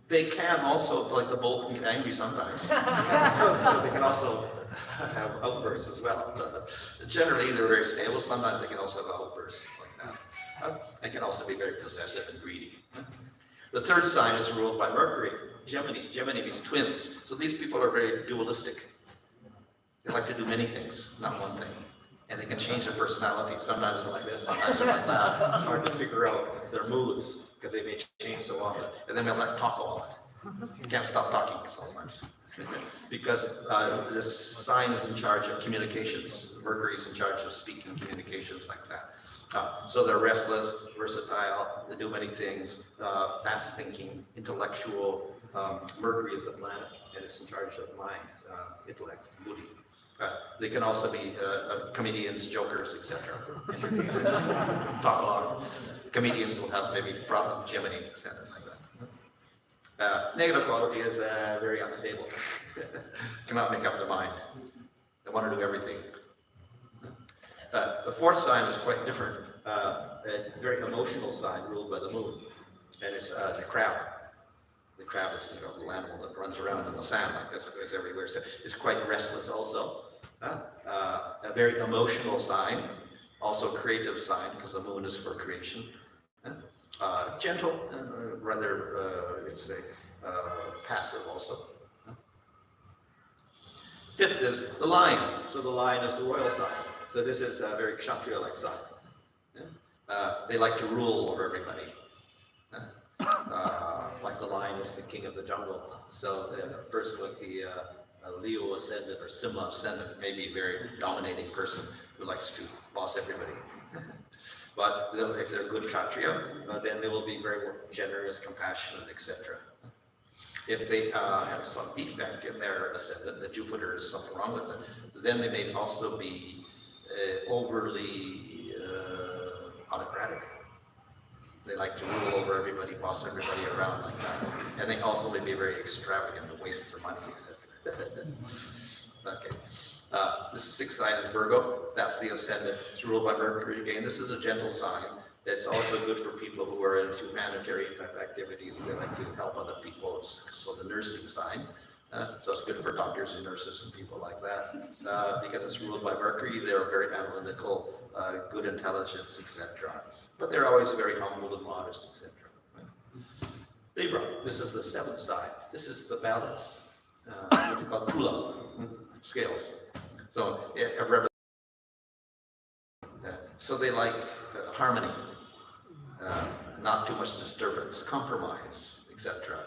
They can also, like the bull, can get angry sometimes. So they can also have outbursts as well. Generally, they're very stable. Sometimes they can also have outbursts like that. They can also be very possessive and greedy. The third sign is ruled by Mercury, Gemini. Gemini means twins. So these people are very dualistic. They like to do many things, not one thing. And they can change their personality. Sometimes they're like this, sometimes they're like that. It's hard to figure out their moods because they may change so often. And then they'll let talk a lot. You can't stop talking sometimes. Because this sign is in charge of communications. Mercury is in charge of speaking, communications like that. So they're restless, versatile, they do many things, fast thinking, intellectual. Mercury is the planet, and it's in charge of mind, intellect, buddhi. They can also be comedians, jokers, etc. Entertainers, talk a lot. Comedians will have maybe problem, Gemini, something like that. Negative quality is very unstable. Cannot make up their mind. They want to do everything. The fourth sign is quite different. A very emotional sign ruled by the moon, and it's the crab. The crab is the little animal that runs around in the sand like this, goes everywhere. So it's quite restless also. A very emotional sign, also a creative sign because the moon is for creation. Gentle, rather, let's say, passive also. Fifth is the lion. So the lion is the royal sign. So this is a very Kshatriya-like sign. They like to rule over everybody. Like the lion is the king of the jungle. So the person with the Leo ascendant or Simha ascendant may be a very dominating person who likes to boss everybody. But if they're good Kshatriya, then they will be very generous, compassionate, etc. If they have some defect in their ascendant, the Jupiter is something wrong with it, then they may also be overly autocratic. They like to rule over everybody, boss everybody around like that. And they also may be very extravagant and waste their money, etc. Okay. This is sixth sign is Virgo. That's the ascendant. It's ruled by Mercury again. This is a gentle sign. It's also good for people who are into humanitarian type activities. They like to help other people. So the nursing sign. So it's good for doctors and nurses and people like that. Because it's ruled by Mercury, they're very analytical, good intelligence, etc. But they're always very humble and modest, etc. Libra, this is the seventh sign. This is the balance. What we call Tula, scales. So so they like harmony. not too much disturbance, compromise, etc.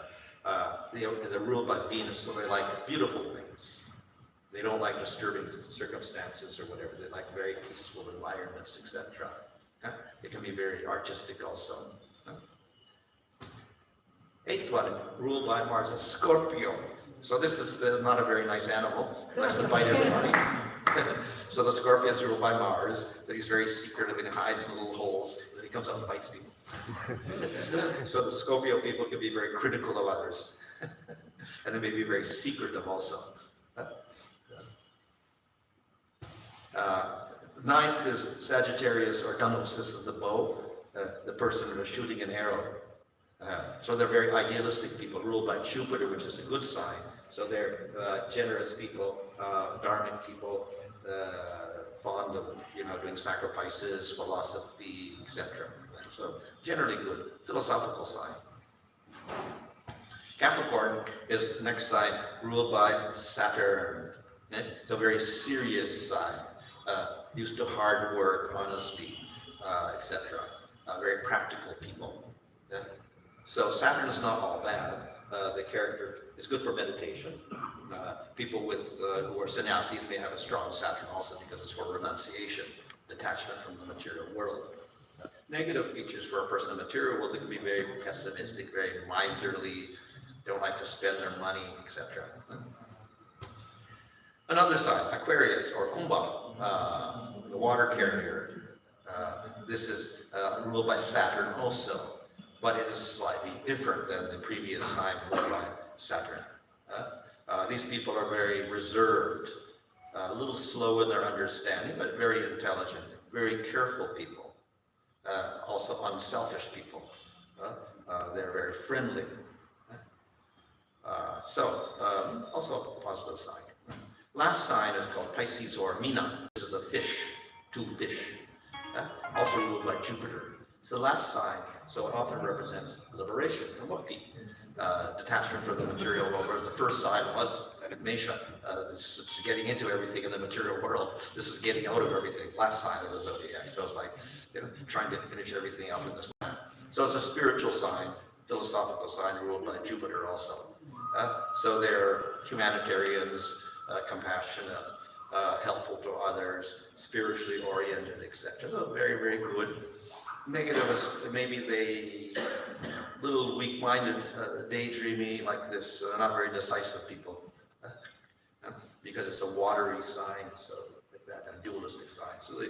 They're ruled by Venus, so they like beautiful things. They don't like disturbing circumstances or whatever. They like very peaceful environments, etc. It can be very artistic also. Eighth one, ruled by Mars, is Scorpio. So this is not a very nice animal. It likes to bite everybody. So the Scorpio is ruled by Mars, but he's very secretive and hides in little holes, and then he comes out and bites people. So the Scorpio people can be very critical of others. And they may be very secretive also. Ninth is Sagittarius or Danus. This is the bow, the person who is shooting an arrow. So they're very idealistic people, ruled by Jupiter, which is a good sign. So they're generous people, dharmic people, fond of doing sacrifices, philosophy, etc. So generally good, philosophical sign. Capricorn is the next sign, ruled by Saturn. It's a very serious sign, used to hard work, honesty, etc. Very practical people. So Saturn is not all bad. The character is good for meditation. People with who are sannyasis may have a strong Saturn also because it's for renunciation, detachment from the material world. Negative features for a person in the material world, they can be very pessimistic, very miserly, don't like to spend their money, etc. Another sign, Aquarius or Kumbha, the water carrier. This is ruled by Saturn also, but it is slightly different than the previous sign ruled by Saturn. These people are very reserved, a little slow in their understanding, but very intelligent, very careful people, also unselfish people. They're very friendly. Also a positive sign. Last sign is called Pisces or Mina. This is a fish, two fish, also ruled by Jupiter. It's the last sign, so it often represents liberation and mukti, detachment from the material world, whereas the first sign was Mesha. This is getting into everything in the material world. This is getting out of everything. Last sign of the zodiac. So it's like trying to finish everything up in this life. So it's a spiritual sign, philosophical sign ruled by Jupiter also. So they're humanitarians, compassionate, helpful to others, spiritually oriented, etc. So very, very good. Negative is maybe they little weak-minded, daydreamy like this, not very decisive people, because it's a watery sign, so like that, a dualistic sign. So they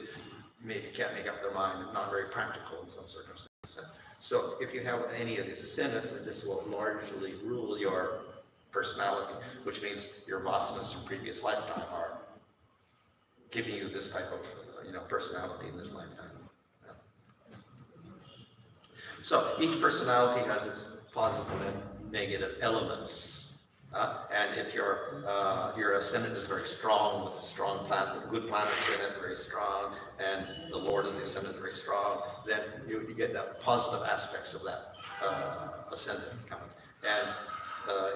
maybe can't make up their mind, not very practical in some circumstances. So if you have any of these ascendants, then this will largely rule your personality, which means your vasanas from previous lifetime are giving you this type of personality in this lifetime. So each personality has its positive and negative elements. And if your ascendant is very strong, with a strong planet, good planets in it, very strong, and the Lord of the ascendant very strong, then you get the positive aspects of that ascendant coming. And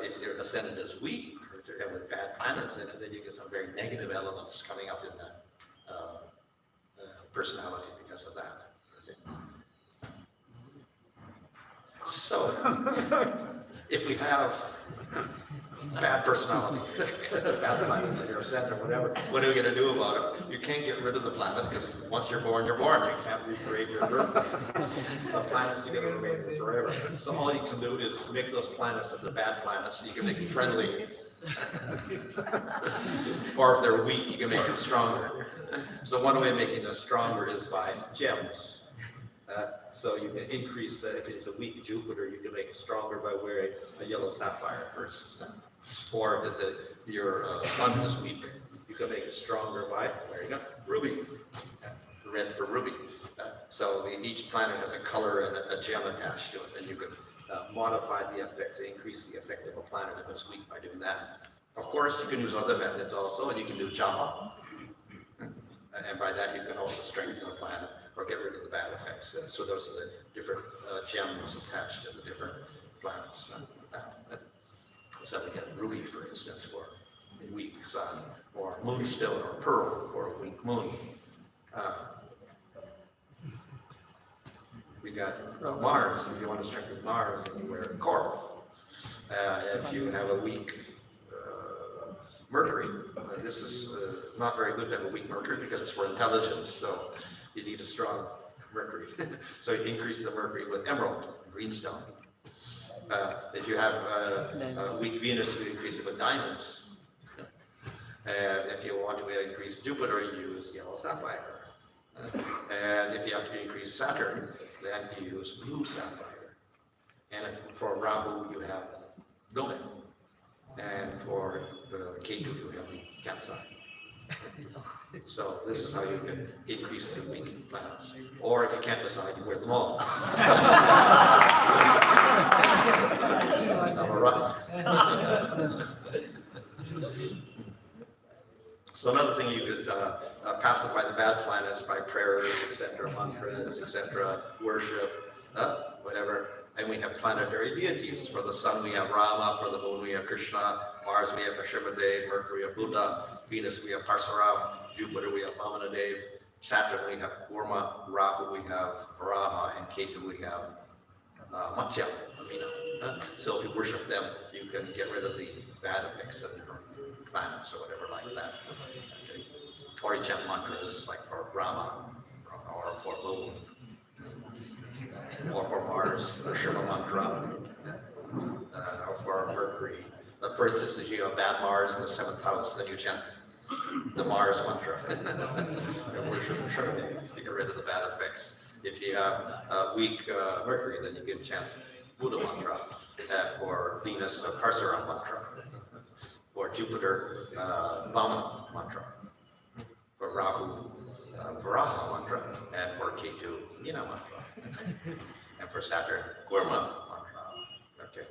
if your ascendant is weak, or with bad planets in it, then you get some very negative elements coming up in that personality because of that. Okay. So, if we have bad personality, bad planets in your ascendant or whatever, what are we going to do about it? You can't get rid of the planets because once you're born, you're born. You can't recreate your birth. The planets, you got to remain here forever. So all you can do is make those planets, if they're bad planets, you can make them friendly. Or if they're weak, you can make them stronger. So one way of making them stronger is by gems. So you can increase, if it's a weak Jupiter, you can make it stronger by wearing a yellow sapphire, for instance. Or if your sun is weak, you can make it stronger by wearing a ruby, red for ruby. So each planet has a color and a gem attached to it, and you can modify the effects, increase the effect of a planet if it's weak by doing that. Of course, you can use other methods also, and you can do japa. And by that, you can also strengthen the planet or get rid of the bad effects. So those are the different gems attached to the different planets. So we get ruby, for instance, for a weak sun, or moonstone or pearl for a weak moon. We got Mars, if you want to strengthen Mars, then you wear coral. If you have a weak Mercury, this is not very good to have a weak Mercury because it's for intelligence, so you need a strong Mercury. So you increase the Mercury with emerald, greenstone. If you have a weak Venus, you increase it with diamonds. And if you want to increase Jupiter, you use yellow sapphire. And if you have to increase Saturn, then you use blue sapphire. And if, for Rahu, you have Gold. And for the Ketu, you have the calcite. So this is how you can increase the weak planets. Or if you can't decide, you wear them all. All right. So another thing, you could pacify the bad planets by prayers, etc., mantras, etc., worship, whatever. And we have planetary deities. For the sun, we have Rama. For the moon, we have Krishna. Mars, we have Nrsimhadev. Mercury, we have Buddha. Venus, we have Parsuram. Jupiter, we have Vamanadev. Saturn, we have Kurma. Rahu, we have Varaha. And Ketu, we have Matsya, Amina. So if you worship them, you can get rid of the bad effects of your planets or whatever like that. Okay. Or you chant mantras like for Rama or for moon. Or for Mars, or Shiva mantra, or for Mercury. For instance, if you have bad Mars in the 7th house, then you chant the Mars mantra. And worship Shiva to get rid of the bad effects. If you have weak Mercury, then you can chant Buddha mantra. For Venus, Parsuram mantra. For Jupiter, Vamana mantra. For Rahu, Varaha mantra. And for Ketu, Nina mantra. And for Saturn, Kurma mantra. Okay.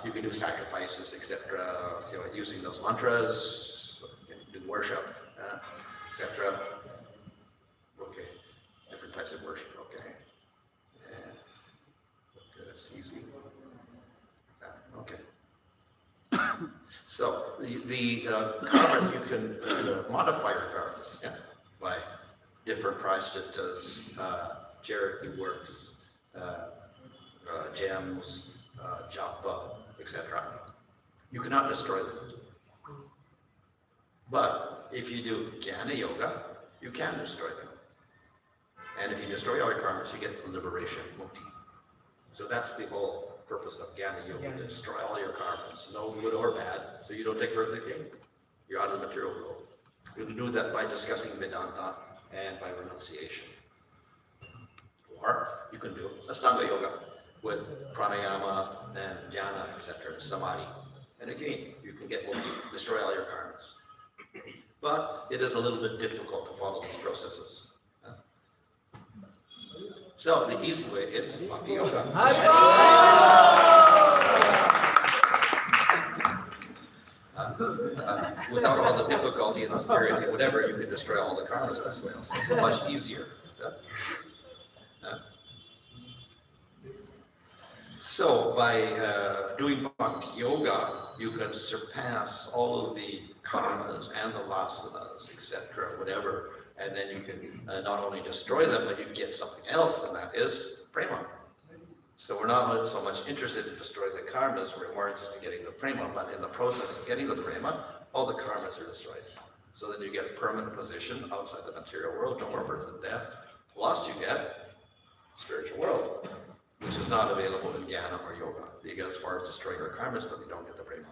You can do sacrifices, etc. So using those mantras, you can do worship, etc. Okay. Different types of worship. Okay. And that's easy. Okay. So the karma, you can modify your karmas, yeah, by different prashchittas, charity works, gems, japa, etc. You cannot destroy them. But if you do jnana yoga, you can destroy them. And if you destroy all your karmas, you get liberation, mukti. So that's the whole purpose of jnana yoga, to destroy all your karmas, no good or bad, so you don't take birth again. You're out of the material world. You can do that by discussing Vedanta and by renunciation. Or you can do Astanga yoga with pranayama and jhana, etc., and samadhi. And again, you can get mukti, destroy all your karmas. But it is a little bit difficult to follow these processes. So the easy way is bhakti yoga. Without all the difficulty and austerity and whatever, you can destroy all the karmas this way. So it's much easier. So by doing bhakti yoga, you can surpass all of the karmas and the vasanas, etc., whatever, and then you can not only destroy them, but you get something else, and that is prema. So we're not so much interested in destroying the karmas, we're more interested in getting the prema, but in the process of getting the prema, all the karmas are destroyed. So then you get a permanent position outside the material world, no more birth and death, plus you get spiritual world, which is not available in jnana or yoga. You get as far as destroying your karmas, but you don't get the prema.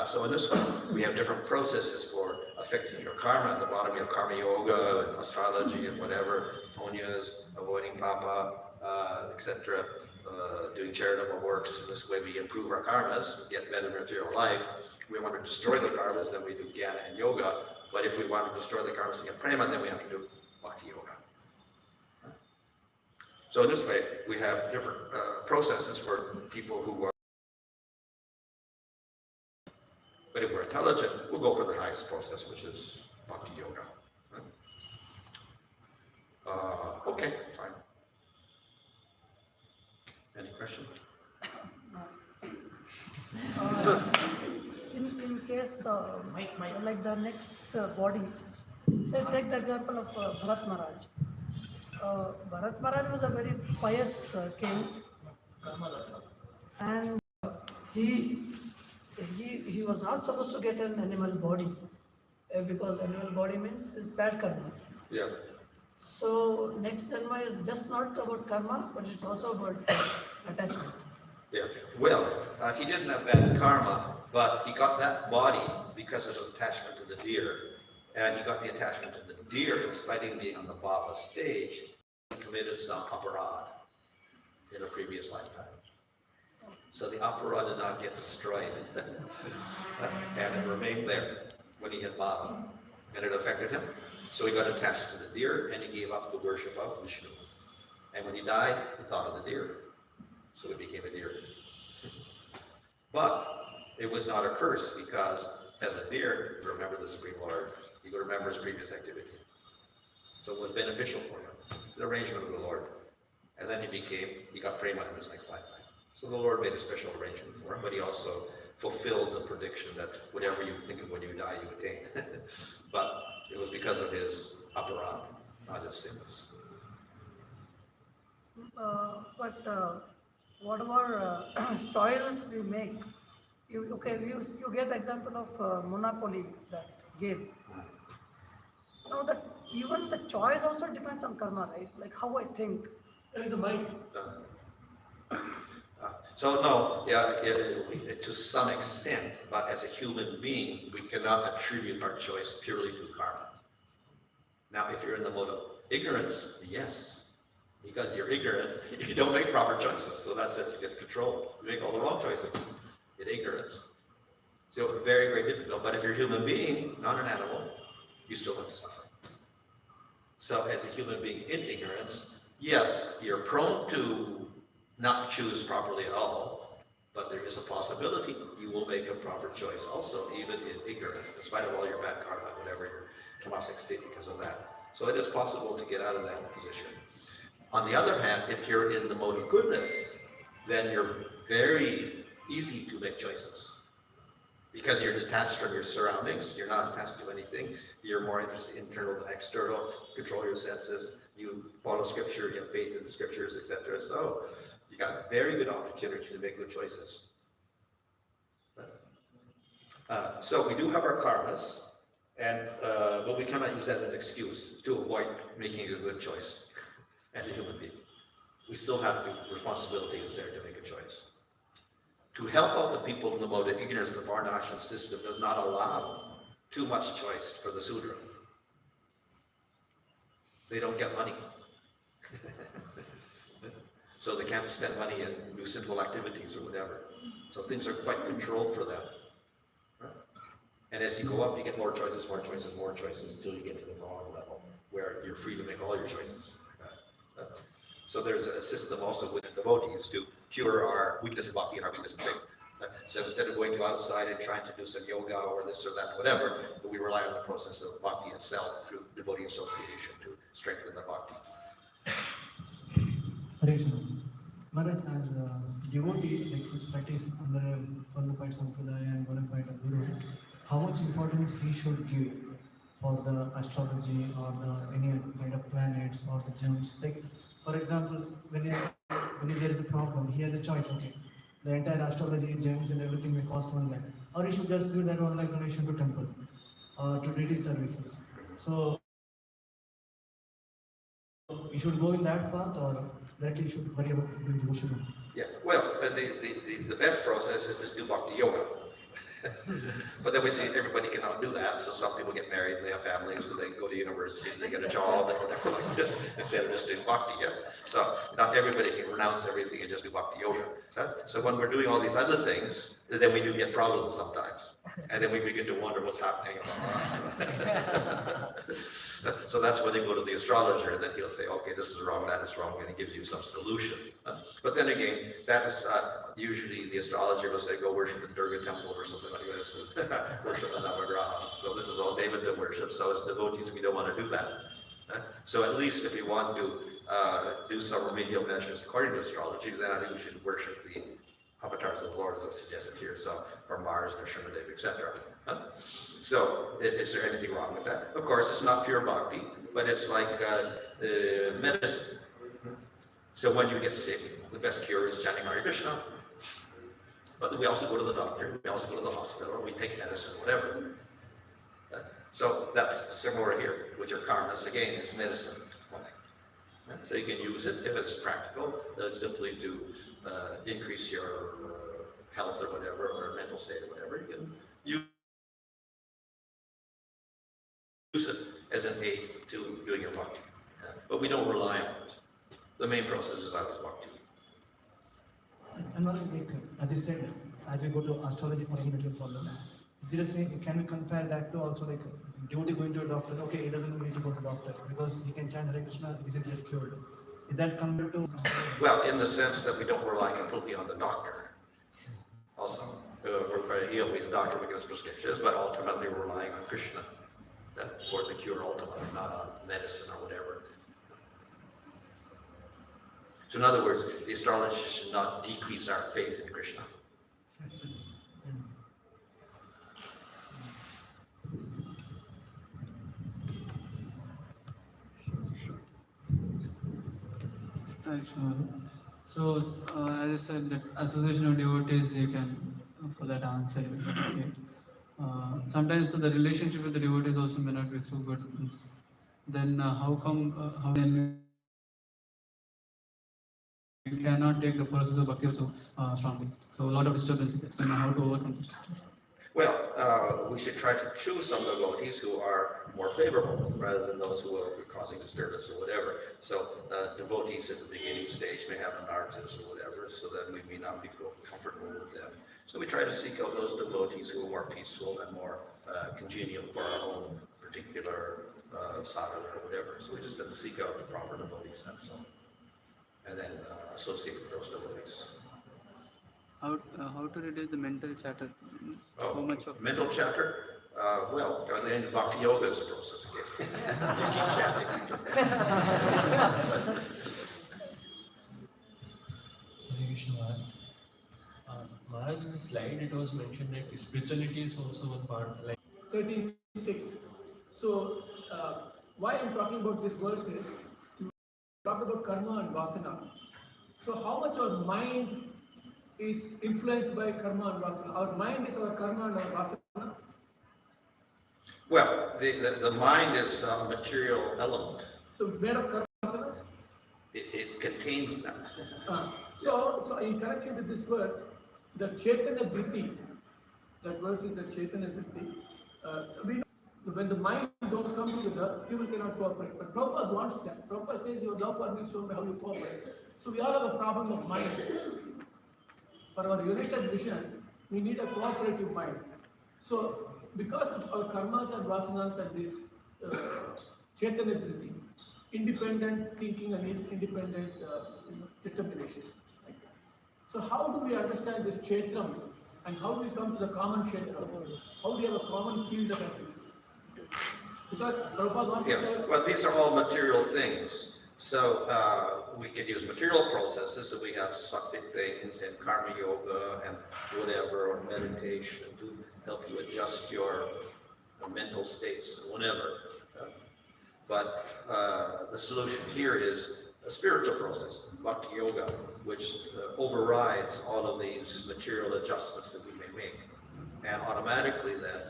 So in this one, we have different processes for affecting your karma. At the bottom, you have karma yoga and astrology and whatever, punyas, avoiding papa, etc., doing charitable works. In this way, we improve our karmas, get better material life. If we want to destroy the karmas, then we do jnana and yoga. But if we want to destroy the karmas and get prema, then we have to do bhakti yoga. So in this way, we have different processes for people who are. But if we're intelligent, we'll go for the highest process, which is bhakti yoga. Okay, fine. Any question? In case, like the next body, say take the example of Bharat Maharaj. Bharat Maharaj was a very pious king, and he, he was not supposed to get an animal body because animal body means is bad karma. Yeah. So next karma is just not about karma, but it's also about attachment. Yeah. Well, he didn't have bad karma, but he got that body because of attachment to the deer. And he got the attachment to the deer, despite him being on the Baba stage, he committed some aparad in a previous lifetime. So the aparad did not get destroyed, and it remained there when he hit Baba, and it affected him. So he got attached to the deer, and he gave up the worship of Vishnu. And when he died, he thought of the deer, so he became a deer. But it was not a curse, because as a deer, you remember the Supreme Lord, you could remember his previous activity. So it was beneficial for him, the arrangement of the Lord. And then he got prema in his next lifetime. So the Lord made a special arrangement for him, but he also fulfilled the prediction that whatever you think of when you die, you attain. But it was because of his aparad, not his sins. Whatever choices we make, you gave the example of Monopoly, that game. Now that even the choice also depends on karma, right? Like how I think. And the mind. So no, to some extent, but as a human being, we cannot attribute our choice purely to karma. Now, if you're in the mode of ignorance, yes, because you're ignorant, you don't make proper choices. So that's it, you get control. You make all the wrong choices in ignorance. So very, very difficult. But if you're a human being, not an animal, you still have to suffer. So as a human being in ignorance, yes, you're prone to not choose properly at all, but there is a possibility you will make a proper choice also, even in ignorance, in spite of all your bad karma, whatever your tamasic state because of that. So it is possible to get out of that position. On the other hand, if you're in the mode of goodness, then you're very easy to make choices. Because you're detached from your surroundings, you're not attached to anything, you're more interested internal than external, control your senses, you follow scripture, you have faith in the scriptures, etc. So you got very good opportunity to make good choices. So we do have our karmas, and but we cannot use that as an excuse to avoid making a good choice as a human being. We still have the responsibility is there to make a choice. To help out the people in the mode of ignorance, the Varnashram system does not allow too much choice for the Sudra. They don't get money. So they can't spend money and do sinful activities or whatever. So things are quite controlled for them. Right? And as you go up, you get more choices, until you get to the wrong level, where you're free to make all your choices. So there's a system also with devotees to cure our weakness in bhakti and our weakness in faith. So instead of going to outside and trying to do some yoga or this or that, whatever, we rely on the process of bhakti itself through devotee association to strengthen the bhakti. Hare Krishna. Maharaj, as a devotee, like who's practiced under a bona fide sampradaya and bona fide guru, how much importance he should give for the astrology or the any kind of planets or the gems? Like, for example, when there is a problem, he has a choice. Okay, the entire astrology, gems, and everything may cost 1 lakh, or he should just give that 1 lakh donation to temple or to deity services. So you should go in that path, or directly you should worry about doing devotion. Yeah, well, the best process is just do bhakti yoga. But then we see everybody cannot do that, so some people get married and they have families, so they go to university and they get a job and whatever like this, instead of just doing bhakti. Yeah? So not everybody can renounce everything and just do bhakti yoga. So when we're doing all these other things, then we do get problems sometimes. And then we begin to wonder what's happening. So that's when they go to the astrologer, and then he'll say, okay, this is wrong, that is wrong, and he gives you some solution. But then again, that is usually the astrologer will say, go worship at the Durga temple or something like this, and worship the Navagraha. So this is all Devata worship, so as devotees, we don't want to do that. So at least if you want to do some remedial measures according to astrology, then I think we should worship the avatars of the Lord, as suggested here. So for Mars, Nrsimhadev, etc. So is there anything wrong with that? Of course, it's not pure bhakti, but it's like medicine. So when you get sick, the best cure is chanting Hare Krishna. But we also go to the doctor, we also go to the hospital, we take medicine, whatever. So that's similar here with your karmas. Again, it's medicine. So you can use it if it's practical, simply to increase your health or whatever, or mental state or whatever. You can use it as an aid to doing your bhakti. But we don't rely on it. The main process is always bhakti. And like, as you said, as we go to astrology for medical problems, can we compare that to also like devotee going to a doctor? Okay, he doesn't need to go to a doctor because he can chant Hare Krishna, this is cured. Is that compared to? Well, in the sense that we don't rely completely on the doctor. Also, he'll be the doctor who gives prescriptions, but ultimately we're relying on Krishna for the cure ultimately, not on medicine or whatever. So in other words, the astrology should not decrease our faith in Krishna. So, as I said, that association of devotees, you can, for that answer, you can, okay. Sometimes the relationship with the devotees also may not be so good. Then how come, how then you cannot take the process of bhakti also strongly? So a lot of disturbance there. So now how to overcome this? Well, we should try to choose some devotees who are more favorable rather than those who are causing disturbance or whatever. So devotees at the beginning stage may have anarthas or whatever, so that we may not be feel comfortable with them. So we try to seek out those devotees who are more peaceful and more congenial for our own particular sadhana or whatever. So we just have to seek out the proper devotees, that's all. And then associate with those devotees. How to reduce the mental chatter? How much of mental chatter? Well, by the end of Bhakti Yoga is a process again. You keep chanting. Hare Krishna Maharaj. Maharaj, in the slide it was mentioned that spirituality is also one part. Like 13:6. So, why I'm talking about this verse is, you talk about karma and vasana. So, how much our mind is influenced by karma and vasana? Our mind is our karma and our vasana. Well, the mind is a material element. So, made of karma and vasanas? It contains them. So in connection with this verse, the Chaitanya Vritti, that verse is the Chaitanya Vritti. We know when the mind don't come together, people cannot cooperate. But Prabhupada wants that. Prabhupada says, your love for me, show me how you cooperate. So we all have a problem of mind. For our united vision, we need a cooperative mind. So because of our karmas and vasanas and this Chaitanya Vritti, independent thinking and independent determination. So how do we understand this Chaitram and how do we come to the common Chaitram? How do we have a common field of activity? Because Prabhupada wants to tell us. Well, these are all material things. So we could use material processes. So we have sattvic things and karma yoga and whatever, or meditation to help you adjust your mental states and whatever. But the solution here is a spiritual process, bhakti yoga, which overrides all of these material adjustments that we may make. And automatically then,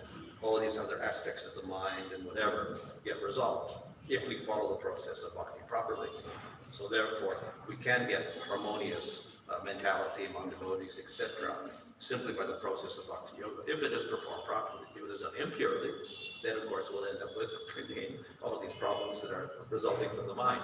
all of these other aspects of the mind and whatever get resolved if we follow the process of bhakti properly. So therefore, we can get harmonious mentality among devotees, etc., simply by the process of bhakti yoga, if it is performed properly. If it is done impurely, then of course we'll end up with again all of these problems that are resulting from the mind.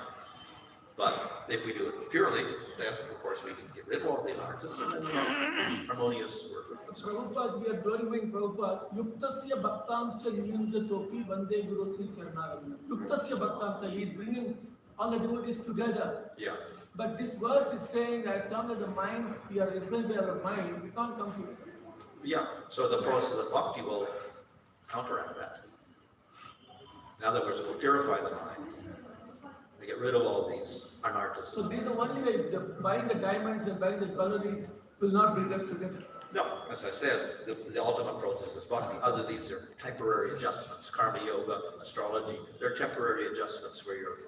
But if we do it purely, then of course we can get rid of all the anarthas and then harmonious work. Prabhupada, we are glorifying Prabhupada. Yuktasya bhaktamcha niyunjatopi vande guru sri charnaram. Yuktasya bhaktamcha, he is bringing all the devotees together. Yeah. But this verse is saying that as long as the mind, we are influenced by our mind, we can't come together. Yeah. So the process of bhakti will counteract that. In other words, it will purify the mind. We get rid of all these anarthas. So this is the only way, buying the diamonds and buying the jewelries will not bring us together. No, as I said, the ultimate process is bhakti. Other these are temporary adjustments. Karma yoga, astrology, they're temporary adjustments where your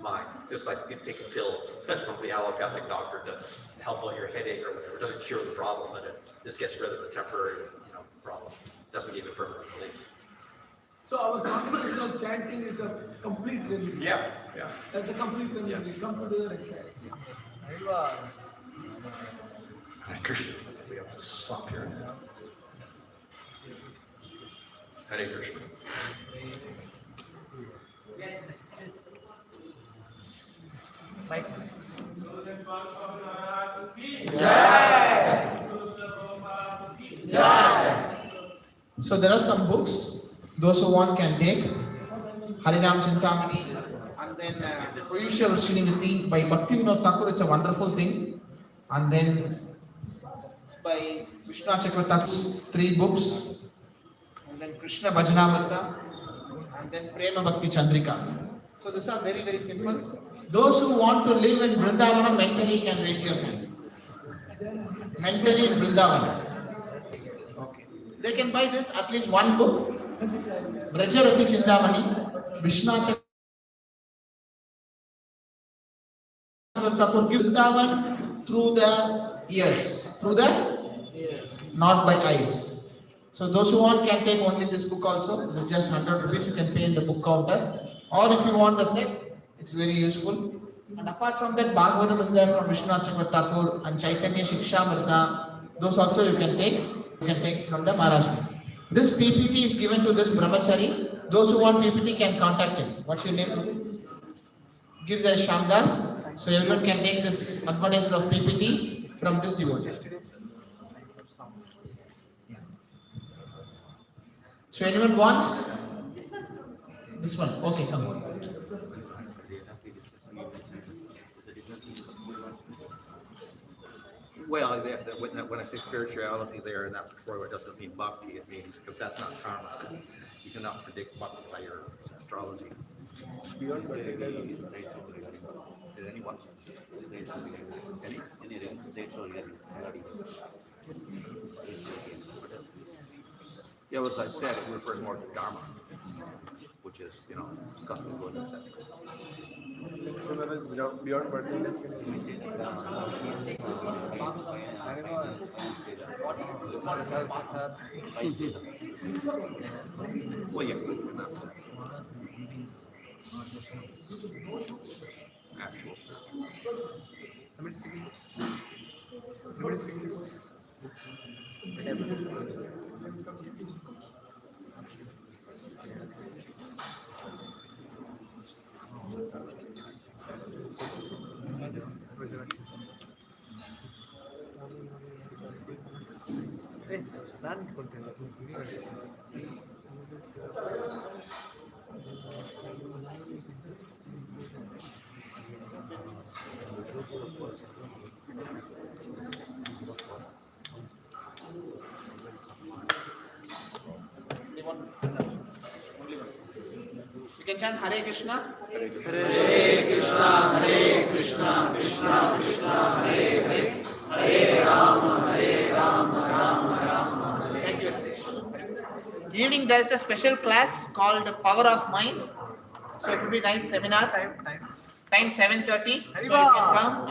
mind, just like you take a pill from the allopathic doctor to help out your headache or whatever. It doesn't cure the problem, but it just gets rid of the temporary, problem. It doesn't give you permanent relief. So our combination of chanting is a complete remedy. Yeah. That's the complete remedy. We come together and chant. Hare Krishna. I think we have to stop here. Hare Krishna. So there are some books, those who want can take. Harinam Chintamani, and then Purusha Srinivati by Bhaktivinoda Thakur, it's a wonderful thing. And then it's by Vishnu Chakravarti's 3 books. And then Krishna Bhajanamrita, and then Prema Bhakti Chandrika. So these are very, very simple. Those who want to live in Vrindavana mentally can raise your hand. Mentally in Vrindavana. Okay. They can buy this, at least one book. Brajarati Chindamani, Vishnu Chakravarti Vrindavan through the ears. Not by eyes. So those who want can take only this book also. It's just 100 rupees. You can pay in the book counter. Or if you want the set, it's very useful. And apart from that, Bhagavatam is there from Vishnu Chakravarti and Chaitanya Shikshamrita. Those also you can take. You can take from the Maharaj. This PPT is given to this brahmachari. Those who want PPT can contact him. What's your name? Give the Shamdas. So everyone can take this advantage of PPT from this devotee. So anyone wants this one? Okay, come on. Well, when I say spirituality there, and that before, it doesn't mean bhakti, it means, because that's not karma. You cannot predict bhakti by your astrology. Beyond did anyone? Yeah, as I said, it refers more to dharma, which is, something good and etc. Beyond birth, Well, yeah, in that sense. Actual You can chant Hare Krishna. Hare Krishna, Hare Krishna, Krishna Krishna, Hare Hare, Hare Rama, Rama Rama, Hare. Thank you. Evening there is a special class called Power of Mind. So it will be nice seminar. Time 7:30. So you can come.